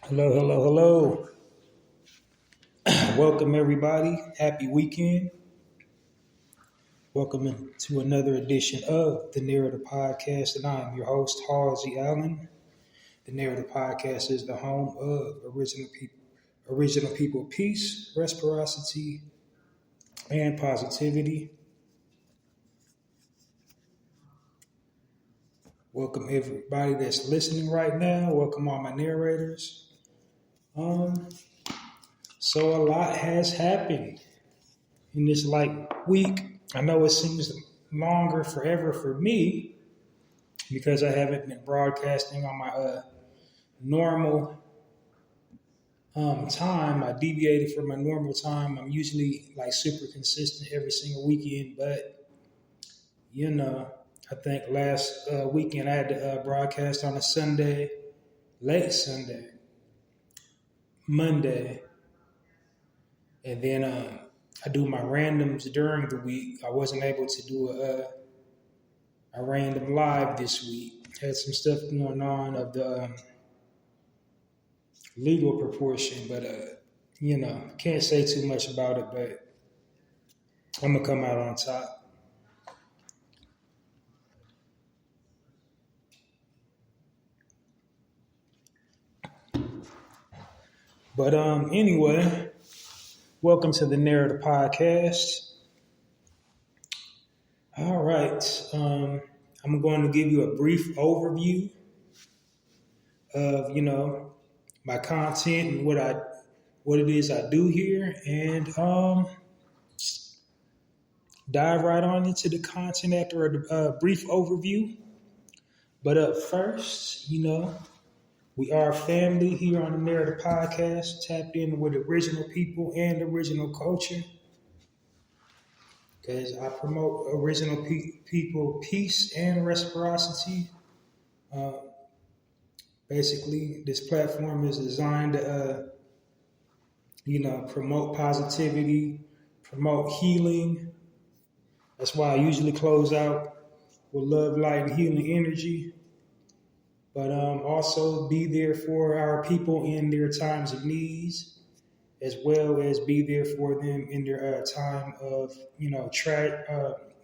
Hello, hello, hello. Welcome, everybody. Happy weekend. Welcome to another edition of the Narrator Podcast, and I am your host, Allen. The Narrator Podcast is the home of original people peace, reciprocity, and positivity. Welcome, everybody that's listening right now. Welcome, all my narrators. So a lot has happened in this week. I know it seems longer forever for me because I haven't been broadcasting on my normal time. I deviated from my normal time. I'm usually super consistent every single weekend, but I think last weekend I had to broadcast on a Sunday, late Sunday, Monday, and then I do my randoms during the week. I wasn't able to do a random live this week. Had some stuff going on of the legal proportion, but can't say too much about it, but I'm gonna come out on top. But anyway, welcome to the Narrator Podcast. All right, I'm going to give you a brief overview of my content and what it is I do here, and dive right on into the content after a brief overview. But up first, we are a family here on the Narrative Podcast, tapped in with original people and original culture. Because I promote original people, peace, and reciprocity. Basically, this platform is designed to, promote positivity, promote healing. That's why I usually close out with love, light, and healing energy. But also be there for our people in their times of needs, as well as be there for them in their time of,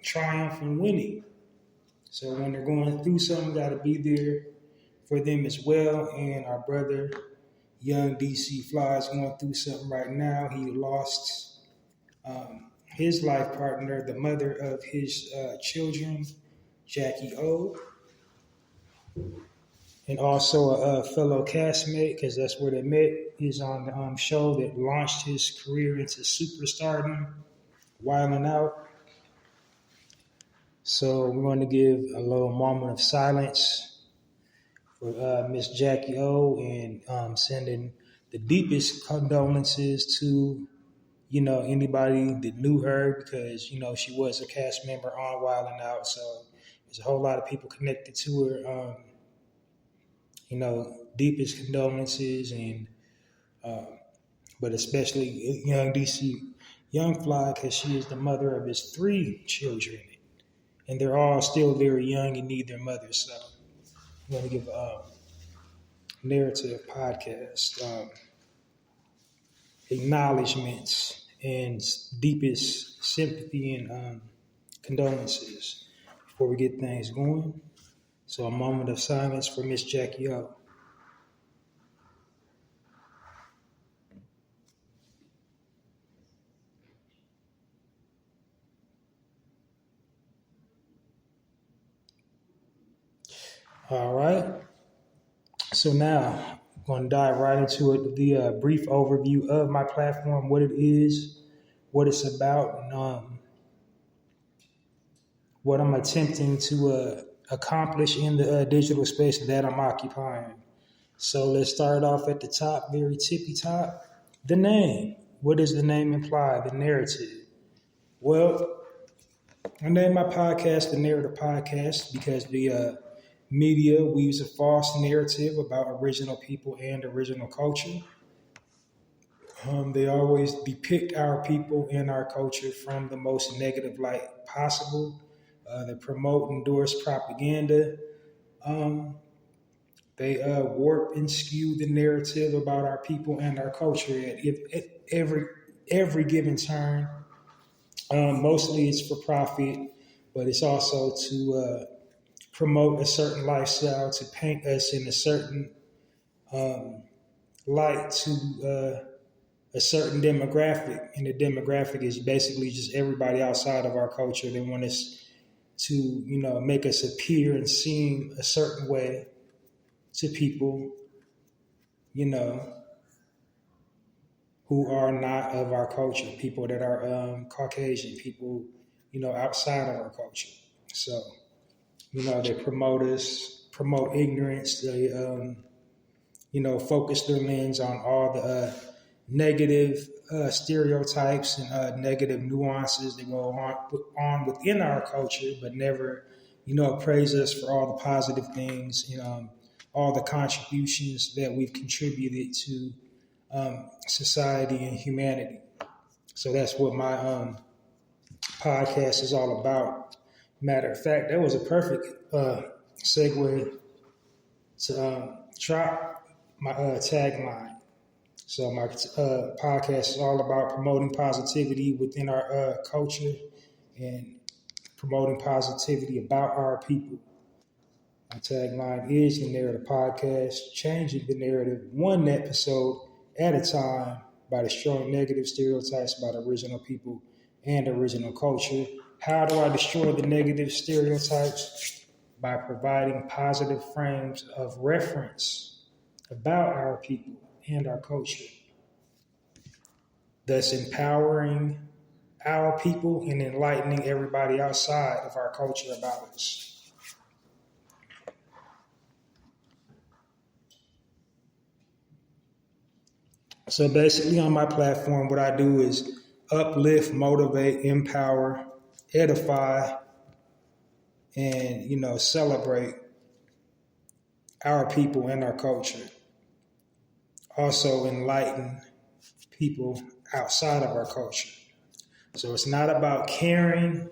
triumph and winning. So when they're going through something, got to be there for them as well. And our brother, young DC Fly, is going through something right now. He lost his life partner, the mother of his children, Jackie O, and also a fellow castmate, because that's where they met, is on the show that launched his career into superstardom, Wildin' Out. So we're going to give a little moment of silence for Miss Jackie O, and sending the deepest condolences to anybody that knew her, because she was a cast member on Wildin' Out. So there's a whole lot of people connected to her. Deepest condolences, and but especially young Fly, because she is the mother of his 3 children, and they're all still very young and need their mother. So I'm going to give a narrative podcast acknowledgments and deepest sympathy and condolences before we get things going. So a moment of silence for Miss Jackie O. All right. So now I'm going to dive right into it. The brief overview of my platform, what it is, what it's about, and what I'm attempting to accomplish in the digital space that I'm occupying. So let's start off at the top, very tippy top. The name. What does the name imply? The narrative. Well, I named my podcast the Narrator Podcast because the media weaves a false narrative about original people and original culture. They always depict our people and our culture from the most negative light possible. They promote, endorse propaganda. They warp and skew the narrative about our people and our culture at every given turn. Mostly it's for profit, but it's also to promote a certain lifestyle, to paint us in a certain light to a certain demographic. And the demographic is basically just everybody outside of our culture. They want us to, make us appear and seem a certain way to people, who are not of our culture, people that are Caucasian, people, outside of our culture. So, they promote us, promote ignorance. They, focus their lens on all the negative stereotypes and negative nuances that go on within our culture, but never, praise us for all the positive things and all the contributions that we've contributed to society and humanity. So that's what my podcast is all about. Matter of fact, that was a perfect segue to drop my tagline. So my podcast is all about promoting positivity within our culture and promoting positivity about our people. My tagline is the Narrator Podcast, changing the narrative one episode at a time by destroying negative stereotypes about original people and original culture. How do I destroy the negative stereotypes? By providing positive frames of reference about our people and our culture, thus empowering our people and enlightening everybody outside of our culture about us. So basically on my platform, what I do is uplift, motivate, empower, edify, and, celebrate our people and our culture. Also enlighten people outside of our culture. So it's not about caring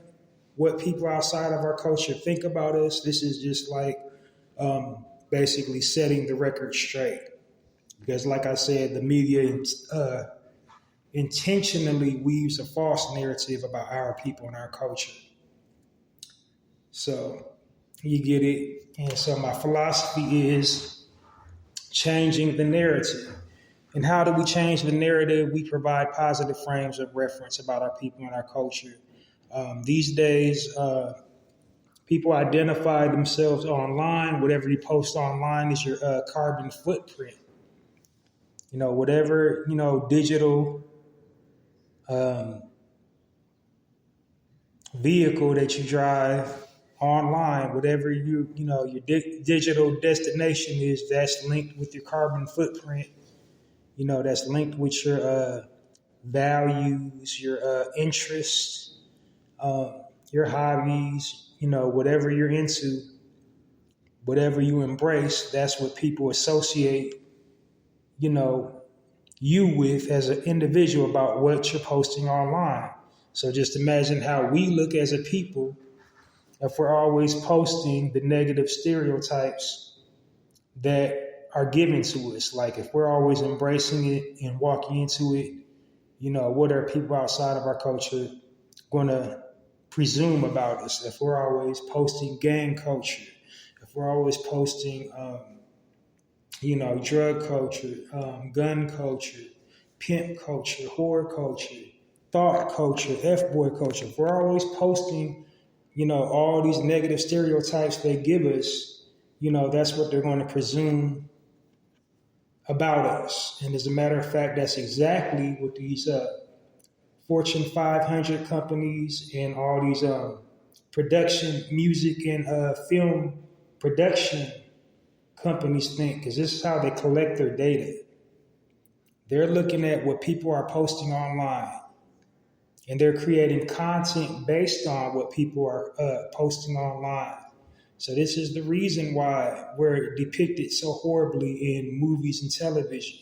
what people outside of our culture think about us. This is just like basically setting the record straight. Because like I said, the media intentionally weaves a false narrative about our people and our culture. So you get it. And so my philosophy is changing the narrative. And how do we change the narrative? We provide positive frames of reference about our people and our culture. These days, people identify themselves online. Whatever you post online is your carbon footprint. Whatever, digital vehicle that you drive online, whatever your digital destination is, that's linked with your carbon footprint. That's linked with your values, your interests, your hobbies, whatever you're into, whatever you embrace, that's what people associate, you with as an individual about what you're posting online. So just imagine how we look as a people if we're always posting the negative stereotypes that are given to us. Like if we're always embracing it and walking into it, what are people outside of our culture going to presume about us? If we're always posting gang culture, if we're always posting, drug culture, gun culture, pimp culture, whore culture, thought culture, F-boy culture, if we're always posting, all these negative stereotypes they give us, that's what they're going to presume about us. And as a matter of fact, that's exactly what these Fortune 500 companies and all these production, music, and film production companies think, because this is how they collect their data. They're looking at what people are posting online, and they're creating content based on what people are posting online. So this is the reason why we're depicted so horribly in movies and television.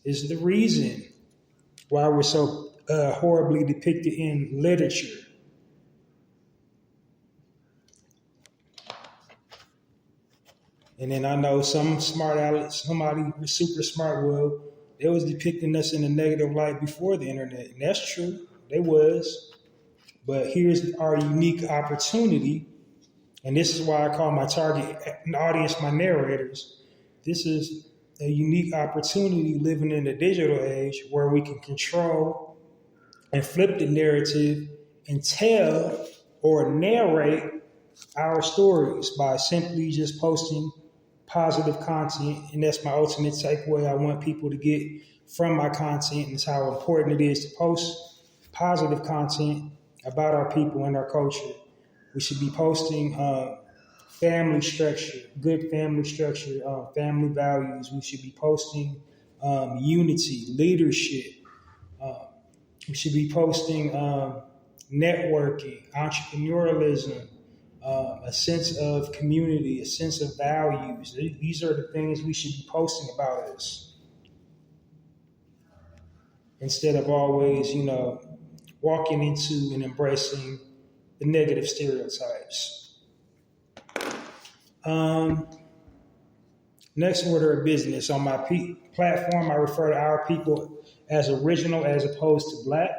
This is the reason why we're so horribly depicted in literature. And then I know some smart outlets, somebody super smart, well, they was depicting us in a negative light before the internet. And that's true. They was. But here's our unique opportunity. And this is why I call my target audience my narrators. This is a unique opportunity living in the digital age where we can control and flip the narrative and tell or narrate our stories by simply just posting positive content. And that's my ultimate takeaway I want people to get from my content, is how important it is to post positive content about our people and our culture. We should be posting family structure, good family structure, family values. We should be posting unity, leadership. We should be posting networking, entrepreneurialism, a sense of community, a sense of values. These are the things we should be posting about us, instead of always, walking into and embracing the negative stereotypes. Next order of business. On my platform, I refer to our people as original as opposed to black.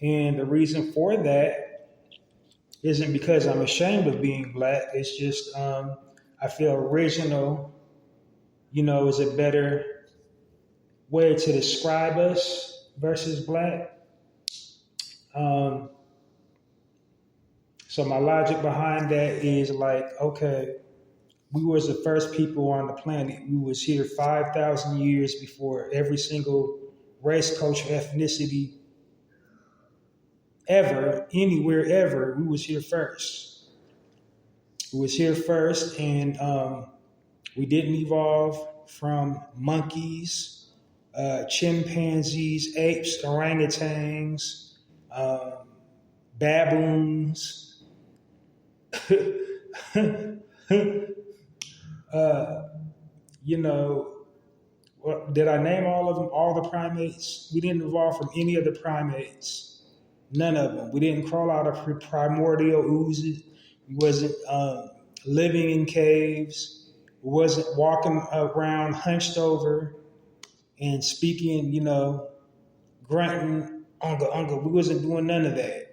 And the reason for that isn't because I'm ashamed of being black. It's just I feel original, is a better way to describe us versus black. So my logic behind that is like, okay, we was the first people on the planet. We was here 5,000 years before every single race, culture, ethnicity ever, anywhere ever. We was here first. We was here first, and we didn't evolve from monkeys, chimpanzees, apes, orangutans, baboons. Did I name all of them, all the primates? We didn't evolve from any of the primates. None of them. We didn't crawl out of primordial oozes. We wasn't living in caves. We wasn't walking around hunched over and speaking, grunting, unga, unga. We wasn't doing none of that.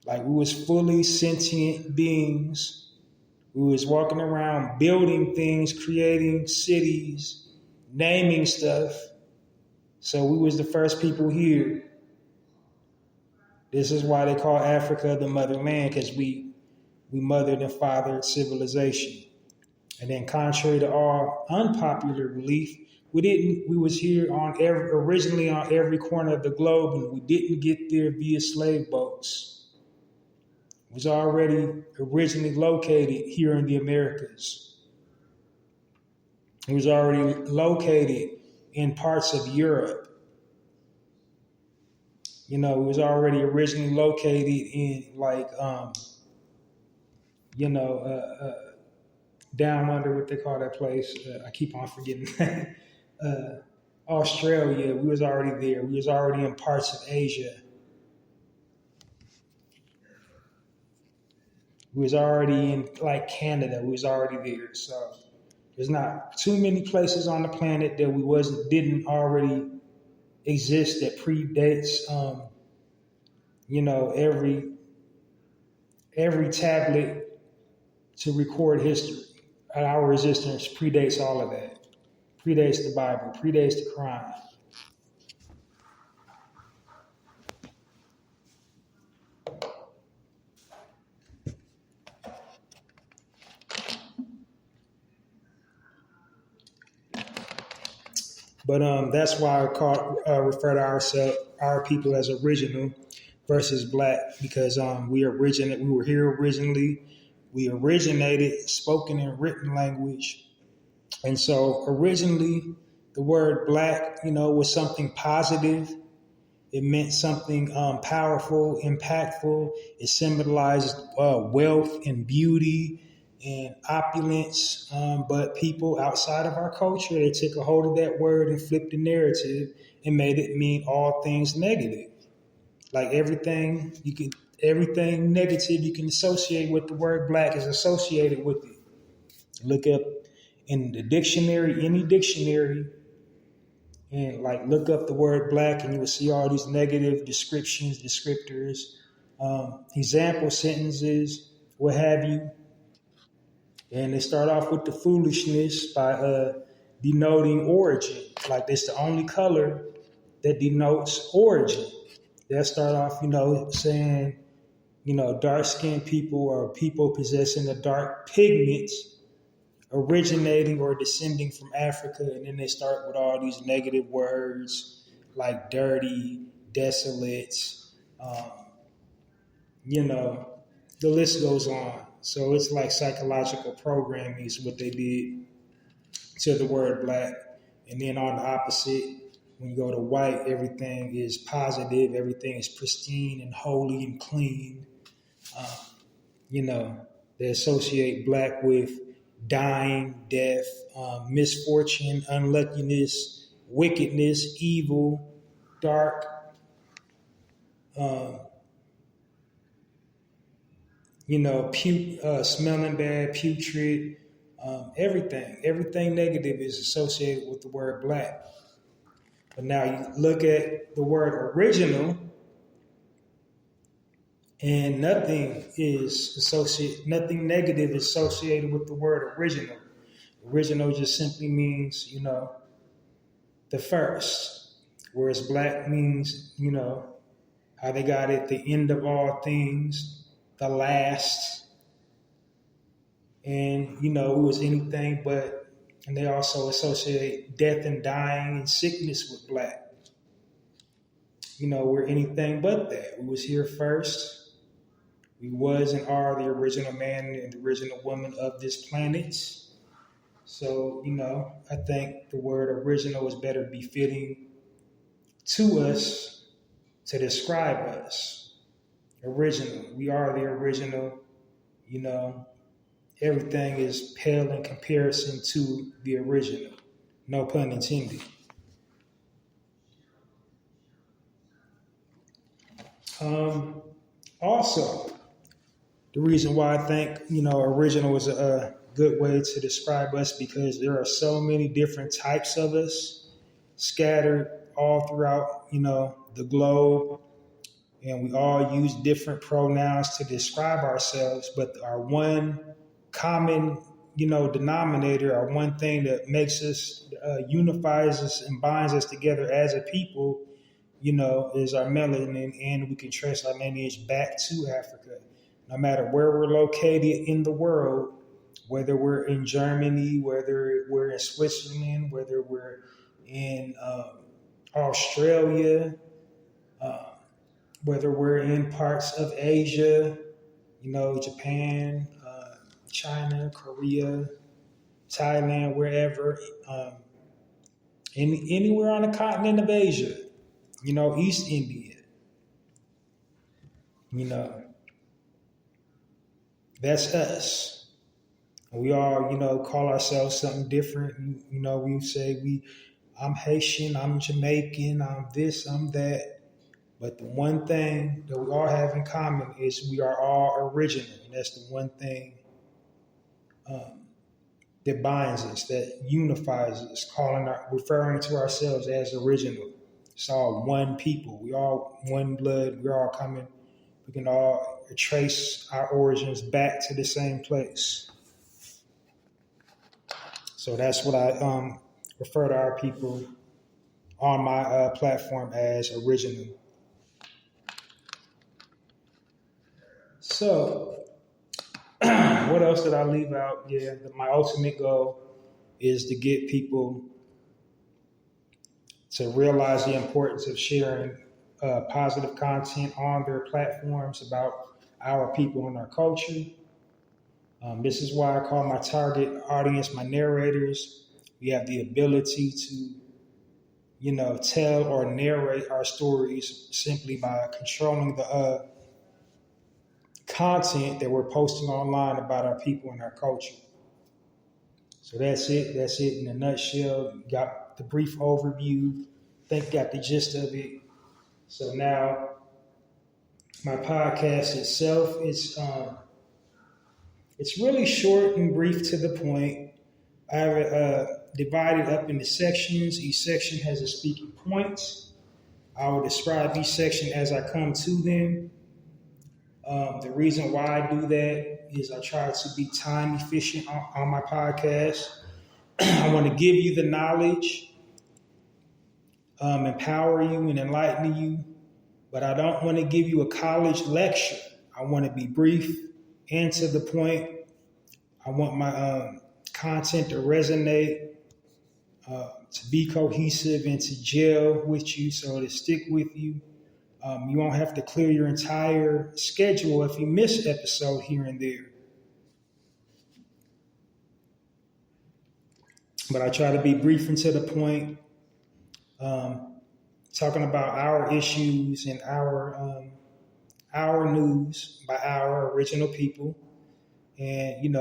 Like, we was fully sentient beings. We was walking around building things, creating cities, naming stuff. So we was the first people here. This is why they call Africa the motherland, because we mothered and fathered civilization. And then, contrary to all unpopular belief, we was here originally on every corner of the globe, and we didn't get there via slave boats. It was already originally located here in the Americas. It was already located in parts of Europe. It was already originally located in down under, what they call that place. I keep on forgetting that. Australia, we was already there. We was already in parts of Asia. We was already in Canada. We was already there. So there's not too many places on the planet that didn't already exist that predates every tablet to record history. Our existence predates all of that. Predates the Bible, predates the Quran. But that's why I refer to our people as original versus black, because we were here originally. We originated spoken and written language. And so originally the word black, was something positive. It meant something powerful, impactful. It symbolized wealth and beauty and opulence. But people outside of our culture, they took a hold of that word and flipped the narrative and made it mean all things negative. Like everything negative you can associate with the word black is associated with it. Look up in the dictionary, any dictionary, and like look up the word black, and you will see all these negative descriptions, descriptors, example sentences, what have you. And they start off with the foolishness by denoting origin. Like it's the only color that denotes origin. They'll start off, saying, dark-skinned people or people possessing a dark pigment originating or descending from Africa. And then they start with all these negative words like dirty, desolate, the list goes on. So it's like psychological programming is what they did to the word black. And then on the opposite, when you go to white, everything is positive, everything is pristine and holy and clean. They associate black with dying, death, misfortune, unluckiness, wickedness, evil, dark, smelling bad, putrid, everything negative is associated with the word black. But now you look at the word original, and nothing negative is associated with the word original. Original just simply means, the first, whereas black means, how they got it, the end of all things, the last, and, it was anything but. And they also associate death and dying and sickness with black. We're anything but that. We was here first. We was and are the original man and the original woman of this planet. So, I think the word original is better befitting to us to describe us. Original. We are the original, Everything is pale in comparison to the original. No pun intended. Also, the reason why I think, original is a good way to describe us because there are so many different types of us scattered all throughout, the globe. And we all use different pronouns to describe ourselves, but our one common, denominator, or one thing that makes us, unifies us and binds us together as a people, is our melanin, and we can trace our lineage back to Africa. No matter where we're located in the world, whether we're in Germany, whether we're in Switzerland, whether we're in Australia, whether we're in parts of Asia, Japan, China, Korea, Thailand, wherever, anywhere on the continent of Asia, East India, that's us. We all, call ourselves something different. We say I'm Haitian, I'm Jamaican, I'm this, I'm that. But the one thing that we all have in common is we are all original. And that's the one thing that binds us, that unifies us, referring to ourselves as original. It's all one people. We all one blood. We're all coming. We can all trace our origins back to the same place. So that's what I refer to our people on my platform as original. So, what else did I leave out? Yeah, my ultimate goal is to get people to realize the importance of sharing positive content on their platforms about our people and our culture. This is why I call my target audience my narrators. We have the ability to, tell or narrate our stories simply by controlling the content that we're posting online about our people and our culture. So that's it. That's it in a nutshell. Got the brief overview. I think got the gist of it. So now my podcast itself is It's really short and brief to the point. I have it divided up into sections. Each section has a speaking point. I will describe each section as I come to them. The reason why I do that is I try to be time efficient on my podcast. I want to give you the knowledge, empower you and enlighten you, but I don't want to give you a college lecture. I want to be brief and to the point. I want my content to resonate, to be cohesive and to gel with you, so to stick with you. You won't have to clear your entire schedule if you miss an episode here and there. But I try to be brief and to the point, talking about our issues and our news by our original people, and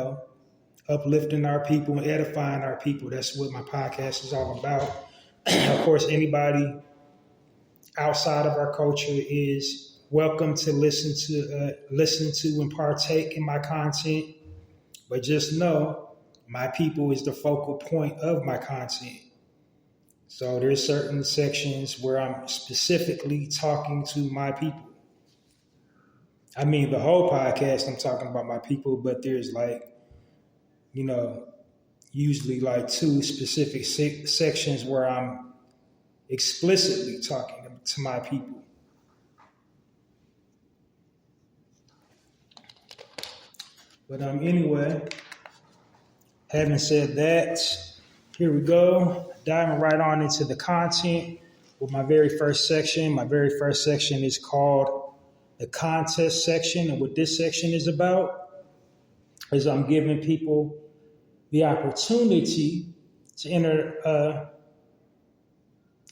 uplifting our people and edifying our people. That's what my podcast is all about. Of course, anybody outside of our culture is welcome to listen to and partake in my content. But just know, my people is the focal point of my content. So there's certain sections where I'm specifically talking to my people. I mean, the whole podcast, I'm talking about my people, but there's usually two specific sections where I'm explicitly talking to my people. But anyway, having said that, here we go. Diving right on into the content with my very first section. My very first section is called the contest section. And what this section is about is I'm giving people the opportunity to enter,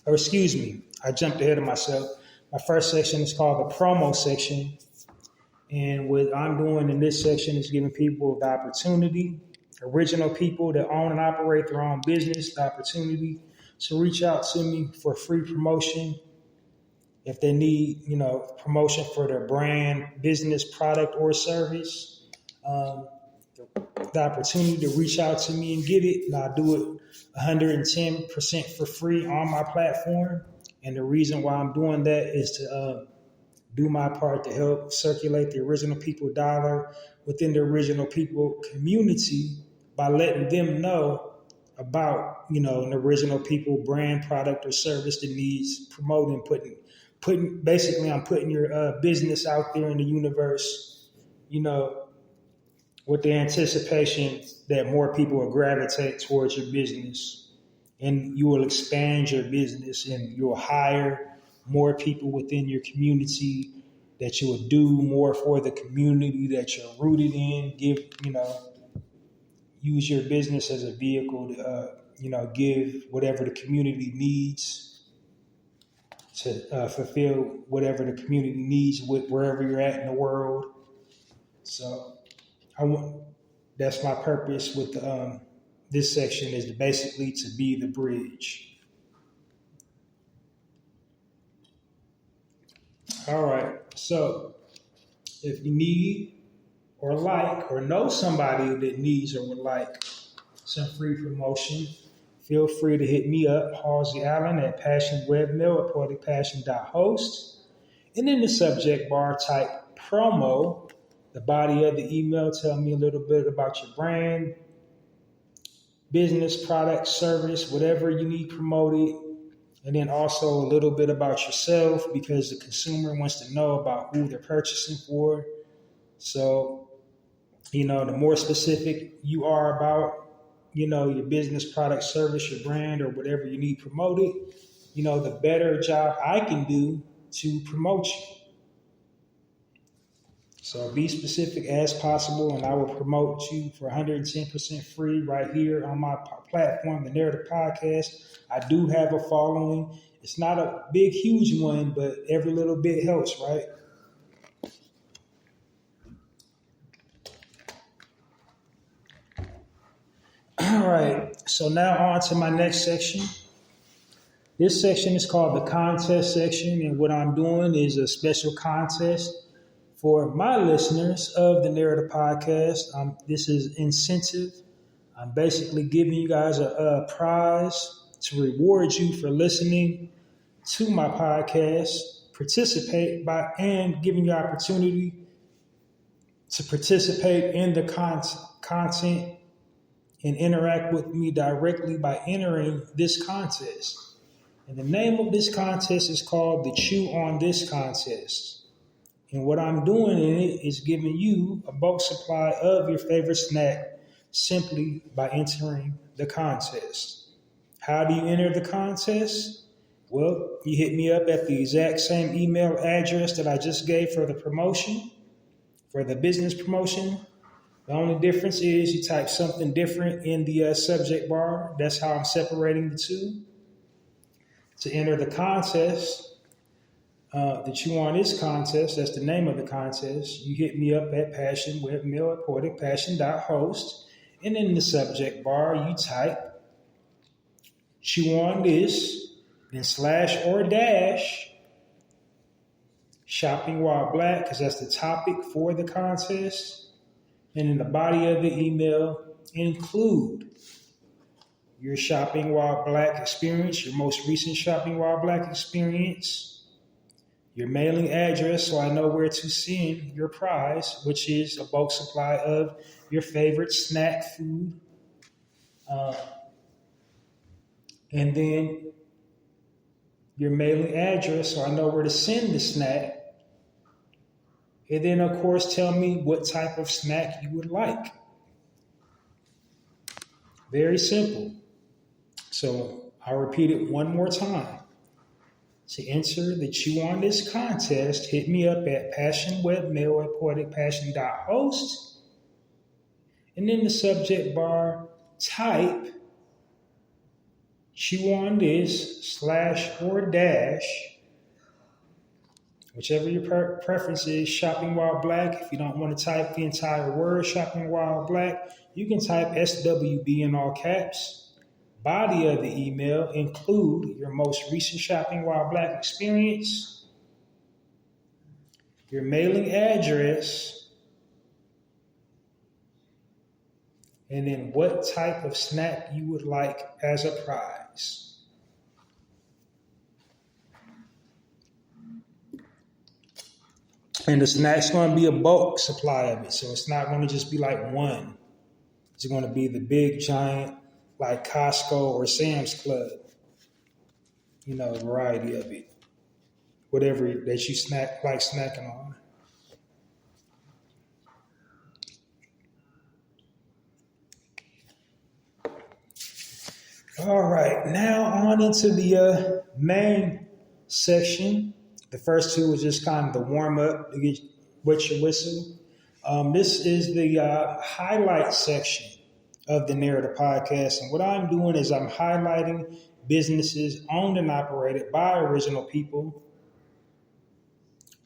I jumped ahead of myself. My first section is called the promo section. And what I'm doing in this section is giving people the opportunity, original people that own and operate their own business, the opportunity to reach out to me for free promotion. If they need, promotion for their brand, business, product, or service, the opportunity to reach out to me and get it. And I do it 110% for free on my platform. And the reason why I'm doing that is to do my part to help circulate the original people dollar within the original people community by letting them know about, an original people brand, product, or service that needs promoting, basically I'm putting your business out there in the universe, with the anticipation that more people will gravitate towards your business, and you will expand your business and you'll hire more people within your community, that you will do more for the community that you're rooted in, use your business as a vehicle to, give whatever the community needs, to fulfill whatever the community needs wherever you're at in the world. So that's my purpose with this section, is basically to be the bridge. All right. So if you need or know somebody that needs or would like some free promotion, feel free to hit me up, Halsey Allen, at passionwebmail at poeticpassion.host. And in the subject bar, type promo. The body of the email, tell me a little bit about your brand, business, product, service, whatever you need promoted. And then also a little bit about yourself, because the consumer wants to know about who they're purchasing for. So, the more specific you are about, your business, product, service, your brand, or whatever you need promoted, the better job I can do to promote you. So be specific as possible, and I will promote you for 110% free right here on my platform, the Narrator Podcast. I do have a following. It's not a big, huge one, but every little bit helps, right? All right, so now on to my next section. This section is called the contest section, and what I'm doing is a special contest For my listeners of the Narrator podcast, this is incentive. I'm basically giving you guys a prize to reward you for listening to my podcast, participate by and giving you opportunity to participate in the content and interact with me directly by entering this contest. And the name of this contest is called the Chew on This contest. And what I'm doing in it is giving you a bulk supply of your favorite snack simply by entering the contest. How do you enter the contest? Well, you hit me up at the exact same email address that I just gave for the promotion, for the business promotion. The only difference is you type something different in the subject bar. That's how I'm separating the two. To enter the contest, the Chew on This contest, that's the name of the contest, you hit me up at passionwebmail@poeticpassion.host, and in the subject bar, you type Chew on This, then / or dash shopping while black, because that's the topic for the contest. And in the body of the email, include your shopping while black experience, your most recent shopping while black experience, your mailing address so I know where to send your prize, which is a bulk supply of your favorite snack food. And then your mailing address so I know where to send the snack. And then, of course, tell me what type of snack you would like. Very simple. So I'll repeat it one more time. To enter the Chew on This contest, hit me up at passionwebmail@poeticpassion.host. And in the subject bar, type Chew on This / or dash, whichever your preference is, shopping while black. If you don't want to type the entire word shopping while black, you can type SWB in all caps. Body of the email, include your most recent shopping while black experience, your mailing address, and then what type of snack you would like as a prize. And the snack's going to be a bulk supply of it, so it's not going to just be like one. It's going to be the big, giant, like Costco or Sam's Club, variety of it. Whatever that you like snacking on. All right, now on into the main section. The first two was just kind of the warm up to get wet your whistle. This is the highlight section of the Narrator podcast. And what I'm doing is I'm highlighting businesses owned and operated by original people.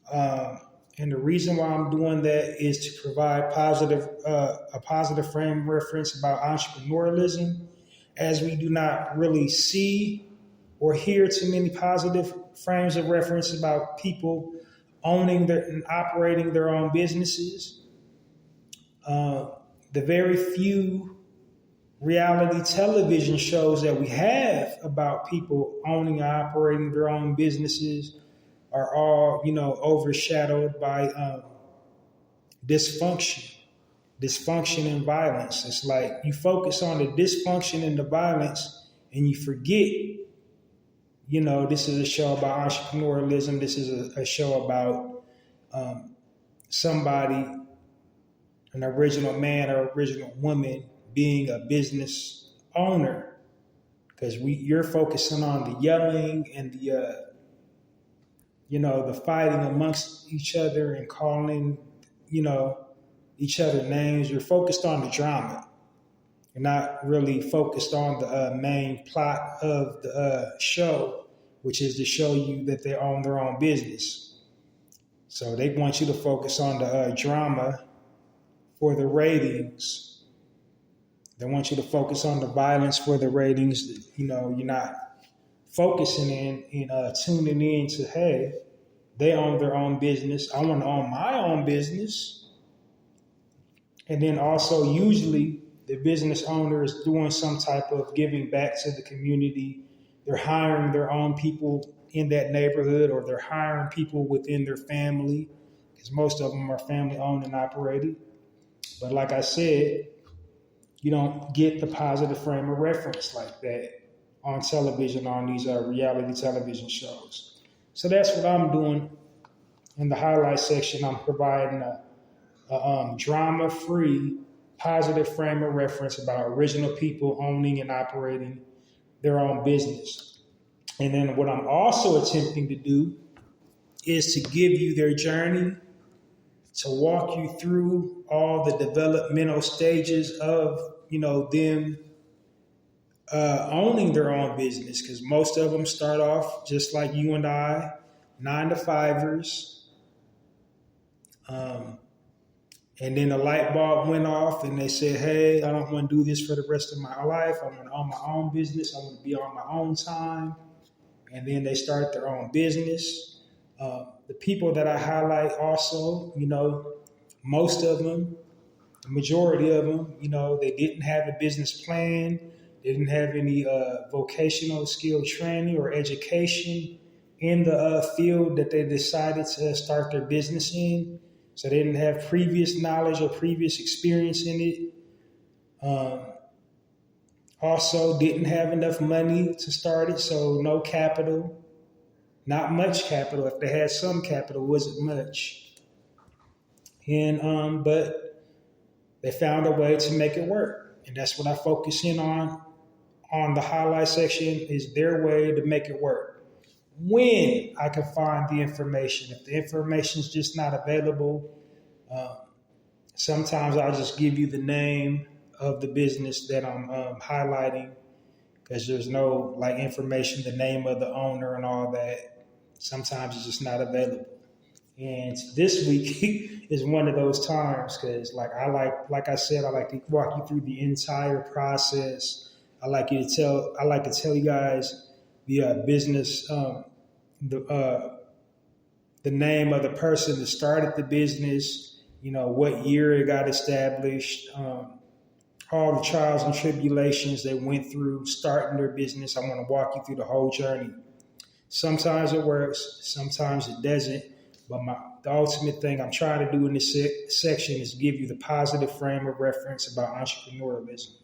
And the reason why I'm doing that is to provide a positive frame of reference about entrepreneurialism, as we do not really see or hear too many positive frames of reference about people owning and operating their own businesses. The very few reality television shows that we have about people owning and operating their own businesses are all, overshadowed by dysfunction and violence. It's like you focus on the dysfunction and the violence and you forget, this is a show about entrepreneurialism. This is a show about somebody, an original man or original woman, being a business owner, because you're focusing on the yelling and the fighting amongst each other and calling each other names. You're focused on the drama. You're not really focused on the main plot of the show, which is to show you that they own their own business. So they want you to focus on the drama for the ratings. They want you to focus on the violence for the ratings. You're not focusing in tuning in to, hey, They own their own business. I want to own my own business. And then also, usually, the business owner is doing some type of giving back to the community. They're hiring their own people in that neighborhood, or they're hiring people within their family, because most of them are family owned and operated. But like I said, you don't get the positive frame of reference like that on television, on these reality television shows. So that's what I'm doing in the highlight section. I'm providing a drama-free, positive frame of reference about original people owning and operating their own business. And then what I'm also attempting to do is to give you their journey, to walk you through all the developmental stages of, them owning their own business, because most of them start off just like you and I, 9-to-5ers. And then the light bulb went off and they said, hey, I don't want to do this for the rest of my life. I want to own my own business. I want to be on my own time. And then they start their own business. The people that I highlight also, most of them, the majority of them, they didn't have a business plan. They didn't have any vocational skill training or education in the field that they decided to start their business in. So they didn't have previous knowledge or previous experience in it. Also didn't have enough money to start it, so no capital, not much capital. If they had some capital, it wasn't much. And but they found a way to make it work. And that's what I focus in on the highlight section, is their way to make it work. When I can find the information. If the information is just not available, sometimes I'll just give you the name of the business that I'm highlighting, because there's no information, the name of the owner and all that. Sometimes it's just not available. And this week is one of those times, because like I said, I like to walk you through the entire process. I like to tell you guys the business, the name of the person that started the business, what year it got established, all the trials and tribulations they went through starting their business. I want to walk you through the whole journey. Sometimes it works, sometimes it doesn't. But the ultimate thing I'm trying to do in this section is give you the positive frame of reference about entrepreneurialism.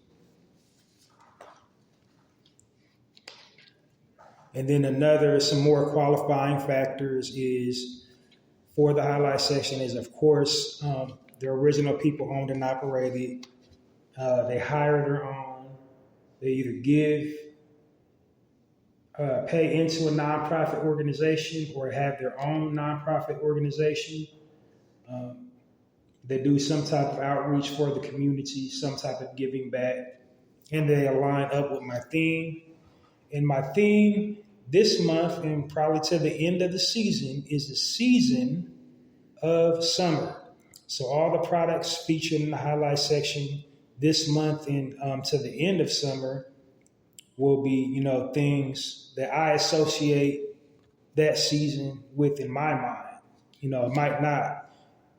And then some more qualifying factors is for the highlight section is, of course, the original people owned and operated. They hire their own. They either pay into a nonprofit organization or have their own nonprofit organization. They do some type of outreach for the community, some type of giving back, and they align up with my theme. And my theme this month, and probably to the end of the season, is the season of summer. So all the products featured in the highlight section this month and to the end of summer will be, things that I associate that season with in my mind. It might not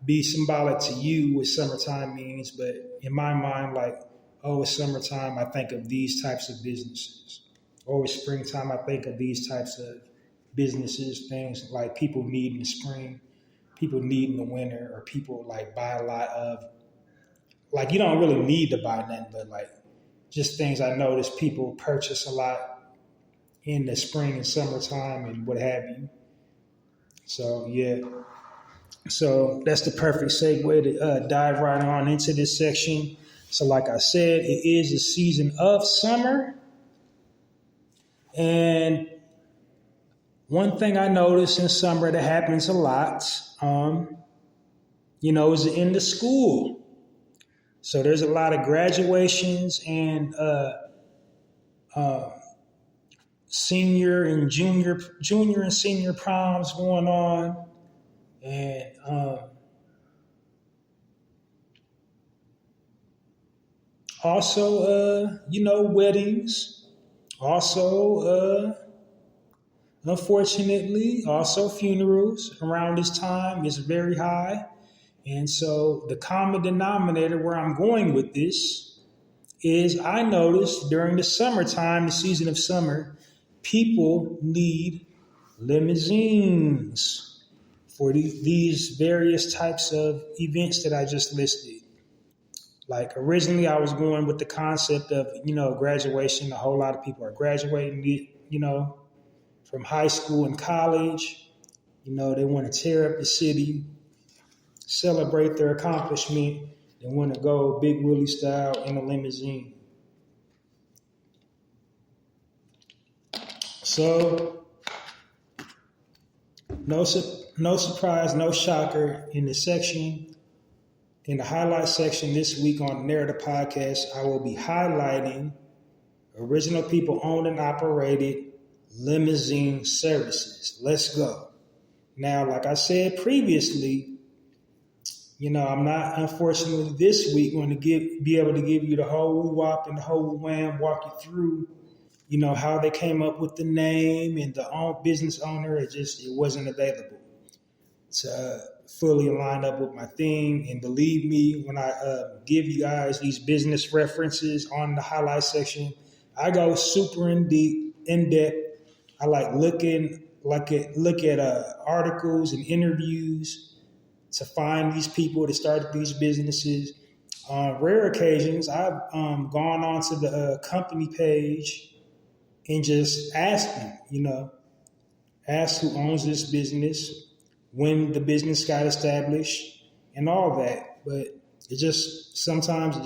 be symbolic to you what summertime means, but in my mind, it's summertime, I think of these types of businesses. Or it's springtime, I think of these types of businesses, things like people need in the spring, people need in the winter, or people buy a lot of, you don't really need to buy nothing, but just things I notice people purchase a lot in the spring and summertime and what have you. So, yeah. So that's the perfect segue to dive right on into this section. So like I said, it is a season of summer. And one thing I notice in summer that happens a lot, is the end of school. So there's a lot of graduations and senior and junior and senior proms going on. And also, weddings. Also, Unfortunately, also funerals around this time is very high. And so the common denominator where I'm going with this is I noticed during the summertime, the season of summer, people need limousines for these various types of events that I just listed. Like originally, I was going with the concept of, graduation. A whole lot of people are graduating, from high school and college. They want to tear up the city, celebrate their accomplishment, and want to go Big Willie style in a limousine. So, no surprise, no shocker. In the highlight section this week on the Narrator podcast, I will be highlighting original people owned and operated limousine services. Let's go. Now, like I said previously, I'm not, unfortunately, this week going to be able to give you the whole wop and the whole wham, walk you through, how they came up with the name and the business owner. It wasn't available to fully line up with my thing. And believe me, when I give you guys these business references on the highlight section, I go super in depth. I look at articles and interviews to find these people that started these businesses. On rare occasions, I've gone onto the company page and just asked them, ask who owns this business, when the business got established, and all that. But sometimes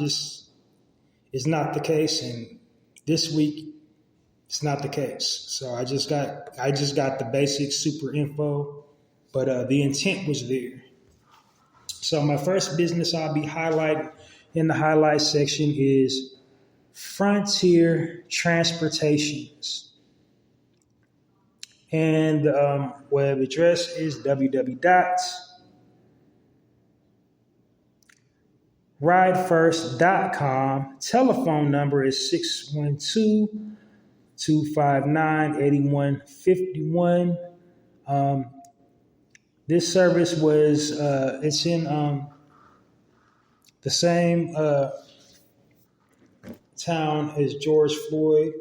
it's not the case. And this week, it's not the case. So I just got the basic super info, but the intent was there. So my first business I'll be highlighting in the highlight section is Frontier Transportations. And the web address is www.ridefirst.com. Telephone number is 612-259-8151. This service was, it's in the same town as George Floyd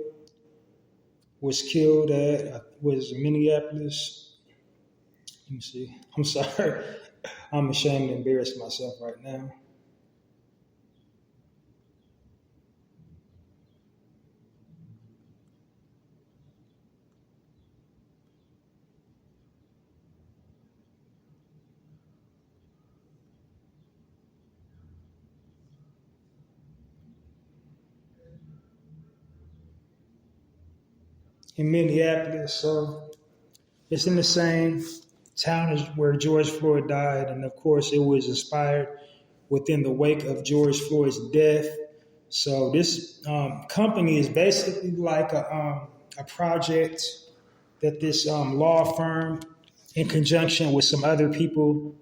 was killed at, was Minneapolis. Let me see. I'm sorry. I'm ashamed to embarrass myself right now. In Minneapolis, so it's in the same town as where George Floyd died, and of course it was inspired within the wake of George Floyd's death. So this company is basically like a project that this law firm, in conjunction with some other people,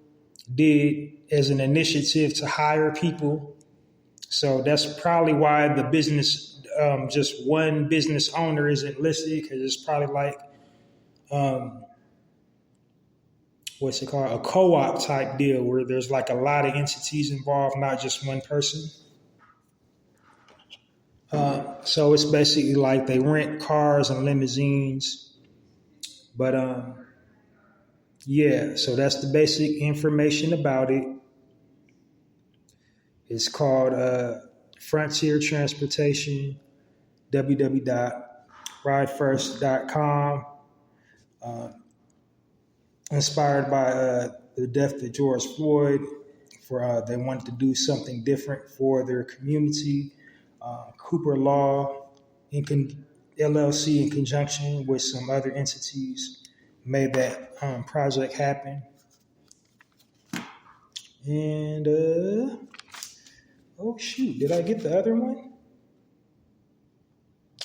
did as an initiative to hire people. So that's probably why the business, just one business owner isn't listed, because it's probably like, what's it called? A co-op type deal where there's like a lot of entities involved, not just one person. So it's basically like they rent cars and limousines. But yeah, so that's the basic information about it. It's called Frontier Transportation, www.ridefirst.com. Inspired by the death of George Floyd, they wanted to do something different for their community. Cooper Law, LLC, in conjunction with some other entities, made that project happen. And oh shoot, did I get the other one?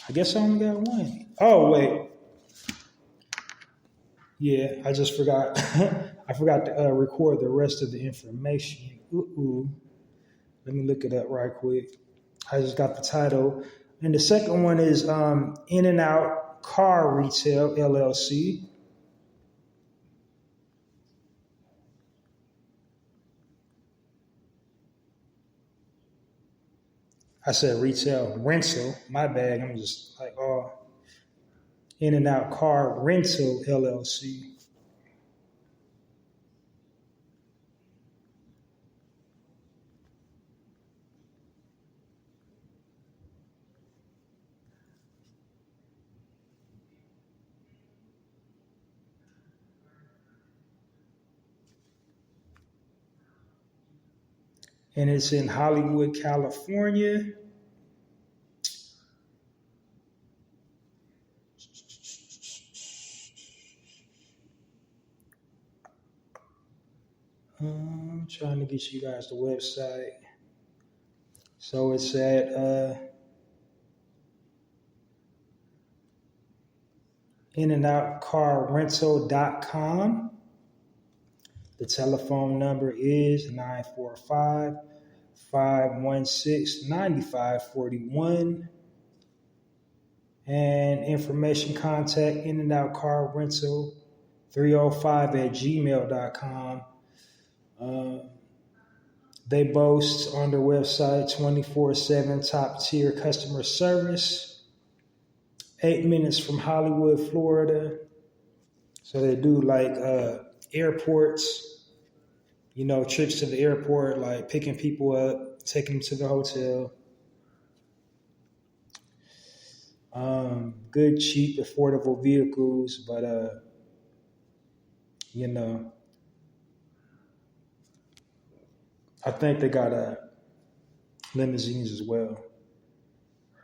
I guess I only got one. Oh wait, yeah, I just forgot. I forgot to record the rest of the information. Let me look it up right quick. I just got the title. And the second one is In and Out Car Retail, LLC. I said retail rental. My bad. I'm just like, oh, In and Out Car Rental, LLC. And it's in Hollywood, California. I'm trying to get you guys the website. So it's at inandoutcarrental.com. The telephone number is 945-516-9541. And information, contact In and Out Car Rental 305@gmail.com. They boast on their website 24/7 top tier customer service. 8 minutes from Hollywood, Florida. So they do like airports, trips to the airport, like picking people up, taking them to the hotel. Good, cheap, affordable vehicles, but I think they got limousines as well.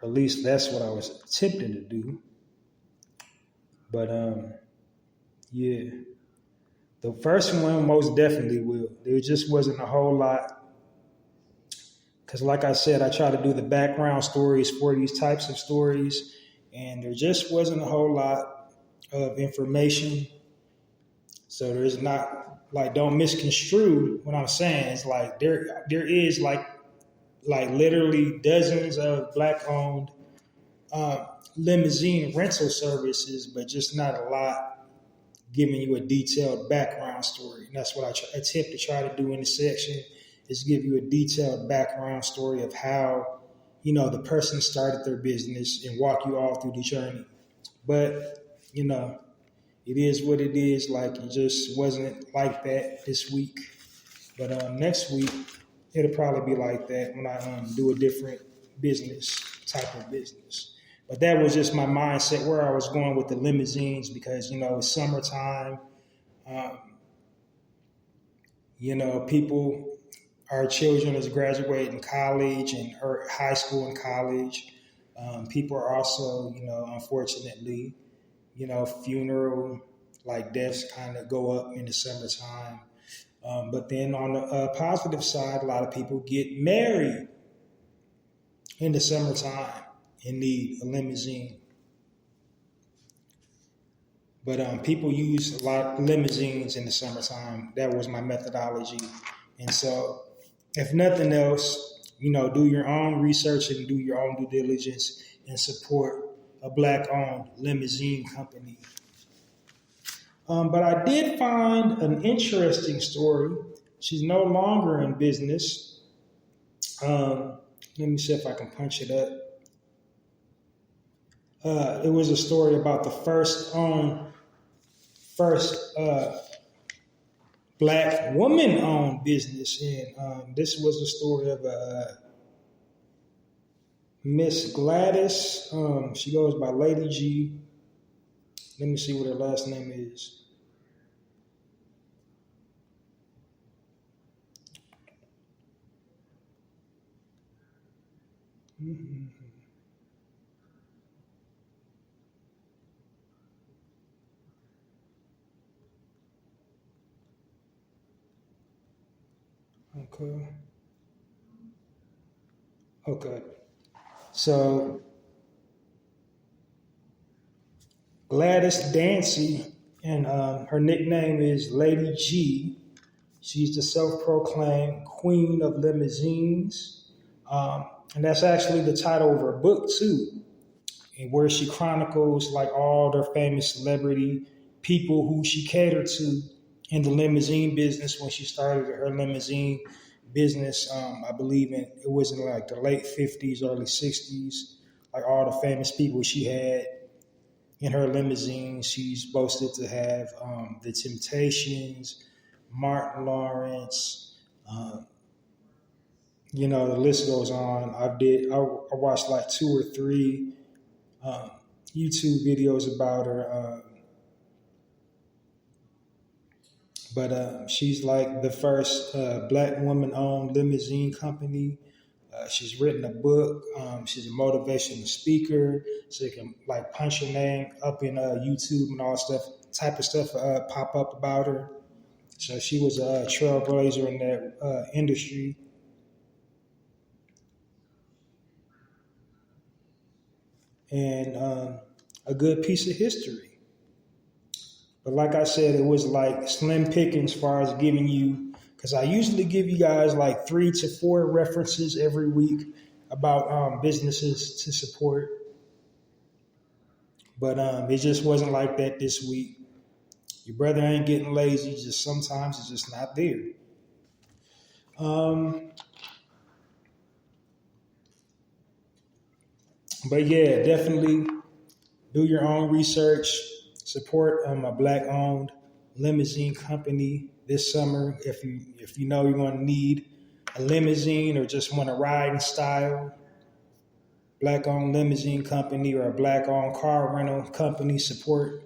Or at least that's what I was attempting to do. But yeah, the first one most definitely will. There just wasn't a whole lot. Because like I said, I try to do the background stories for these types of stories, and there just wasn't a whole lot of information. So there's not, like, don't misconstrue what I'm saying. It's like there is like literally dozens of Black-owned limousine rental services, but just not a lot giving you a detailed background story. And that's what I attempt to try to do in this section, is give you a detailed background story of how, the person started their business and walk you all through the journey. But, it is what it is. Like, it just wasn't like that this week. But next week, it'll probably be like that when I do a different type of business. But that was just my mindset where I was going with the limousines, because, it's summertime. People, our children is graduating college or high school and college. People are also, unfortunately, funeral, like deaths kind of go up in the summertime. But then on the positive side, a lot of people get married in the summertime and need a limousine. But people use a lot of limousines in the summertime. That was my methodology. And so, if nothing else, do your own research and do your own due diligence and support a Black-owned limousine company. But I did find an interesting story. She's no longer in business. Let me see if I can punch it up. It was a story about the first Black woman-owned business, and this was the story of Miss Gladys. She goes by Lady G. Let me see what her last name is. Mm-hmm. Okay. So Gladys Dancy, and her nickname is Lady G. She's the self-proclaimed queen of limousines. And that's actually the title of her book, too. and where she chronicles like all their famous celebrity people who she catered to in the limousine business when she started her limousine business. I believe it was in like the late 50s, early 60s. Like all the famous people she had in her limousine. She's boasted to have the Temptations, Martin Lawrence. The list goes on. I watched like 2 or 3 YouTube videos about her. But she's like the first black woman-owned limousine company. She's written a book. She's a motivational speaker, so you can like punch her name up in YouTube and all type of stuff pop up about her. So she was a trailblazer in that industry. And a good piece of history. But like I said, it was like slim pickings as far as giving you, because I usually give you guys like 3 to 4 references every week about businesses to support. But it just wasn't like that this week. Your brother ain't getting lazy, just sometimes it's just not there. But yeah, definitely do your own research. Support a black-owned limousine company this summer if you know you're going to need a limousine or just want to ride in style. Black-owned limousine company or a black-owned car rental company support.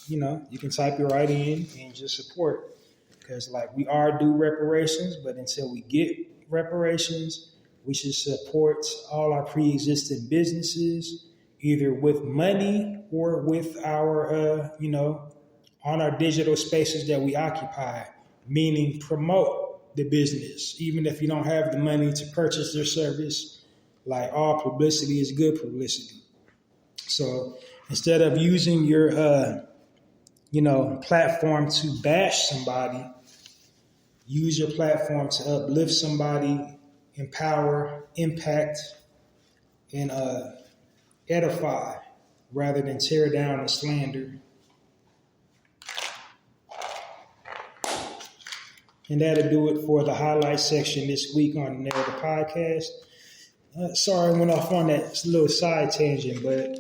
You can type it right in and just support. Because like we are due reparations, but until we get reparations, we should support all our pre-existing businesses, either with money or with our, on our digital spaces that we occupy, meaning promote the business. Even if you don't have the money to purchase their service, like all publicity is good publicity. So instead of using your, platform to bash somebody, use your platform to uplift somebody, empower, impact, and edify rather than tear down and slander. And that'll do it for the highlight section this week on the Narrator podcast. Sorry I went off on that little side tangent, but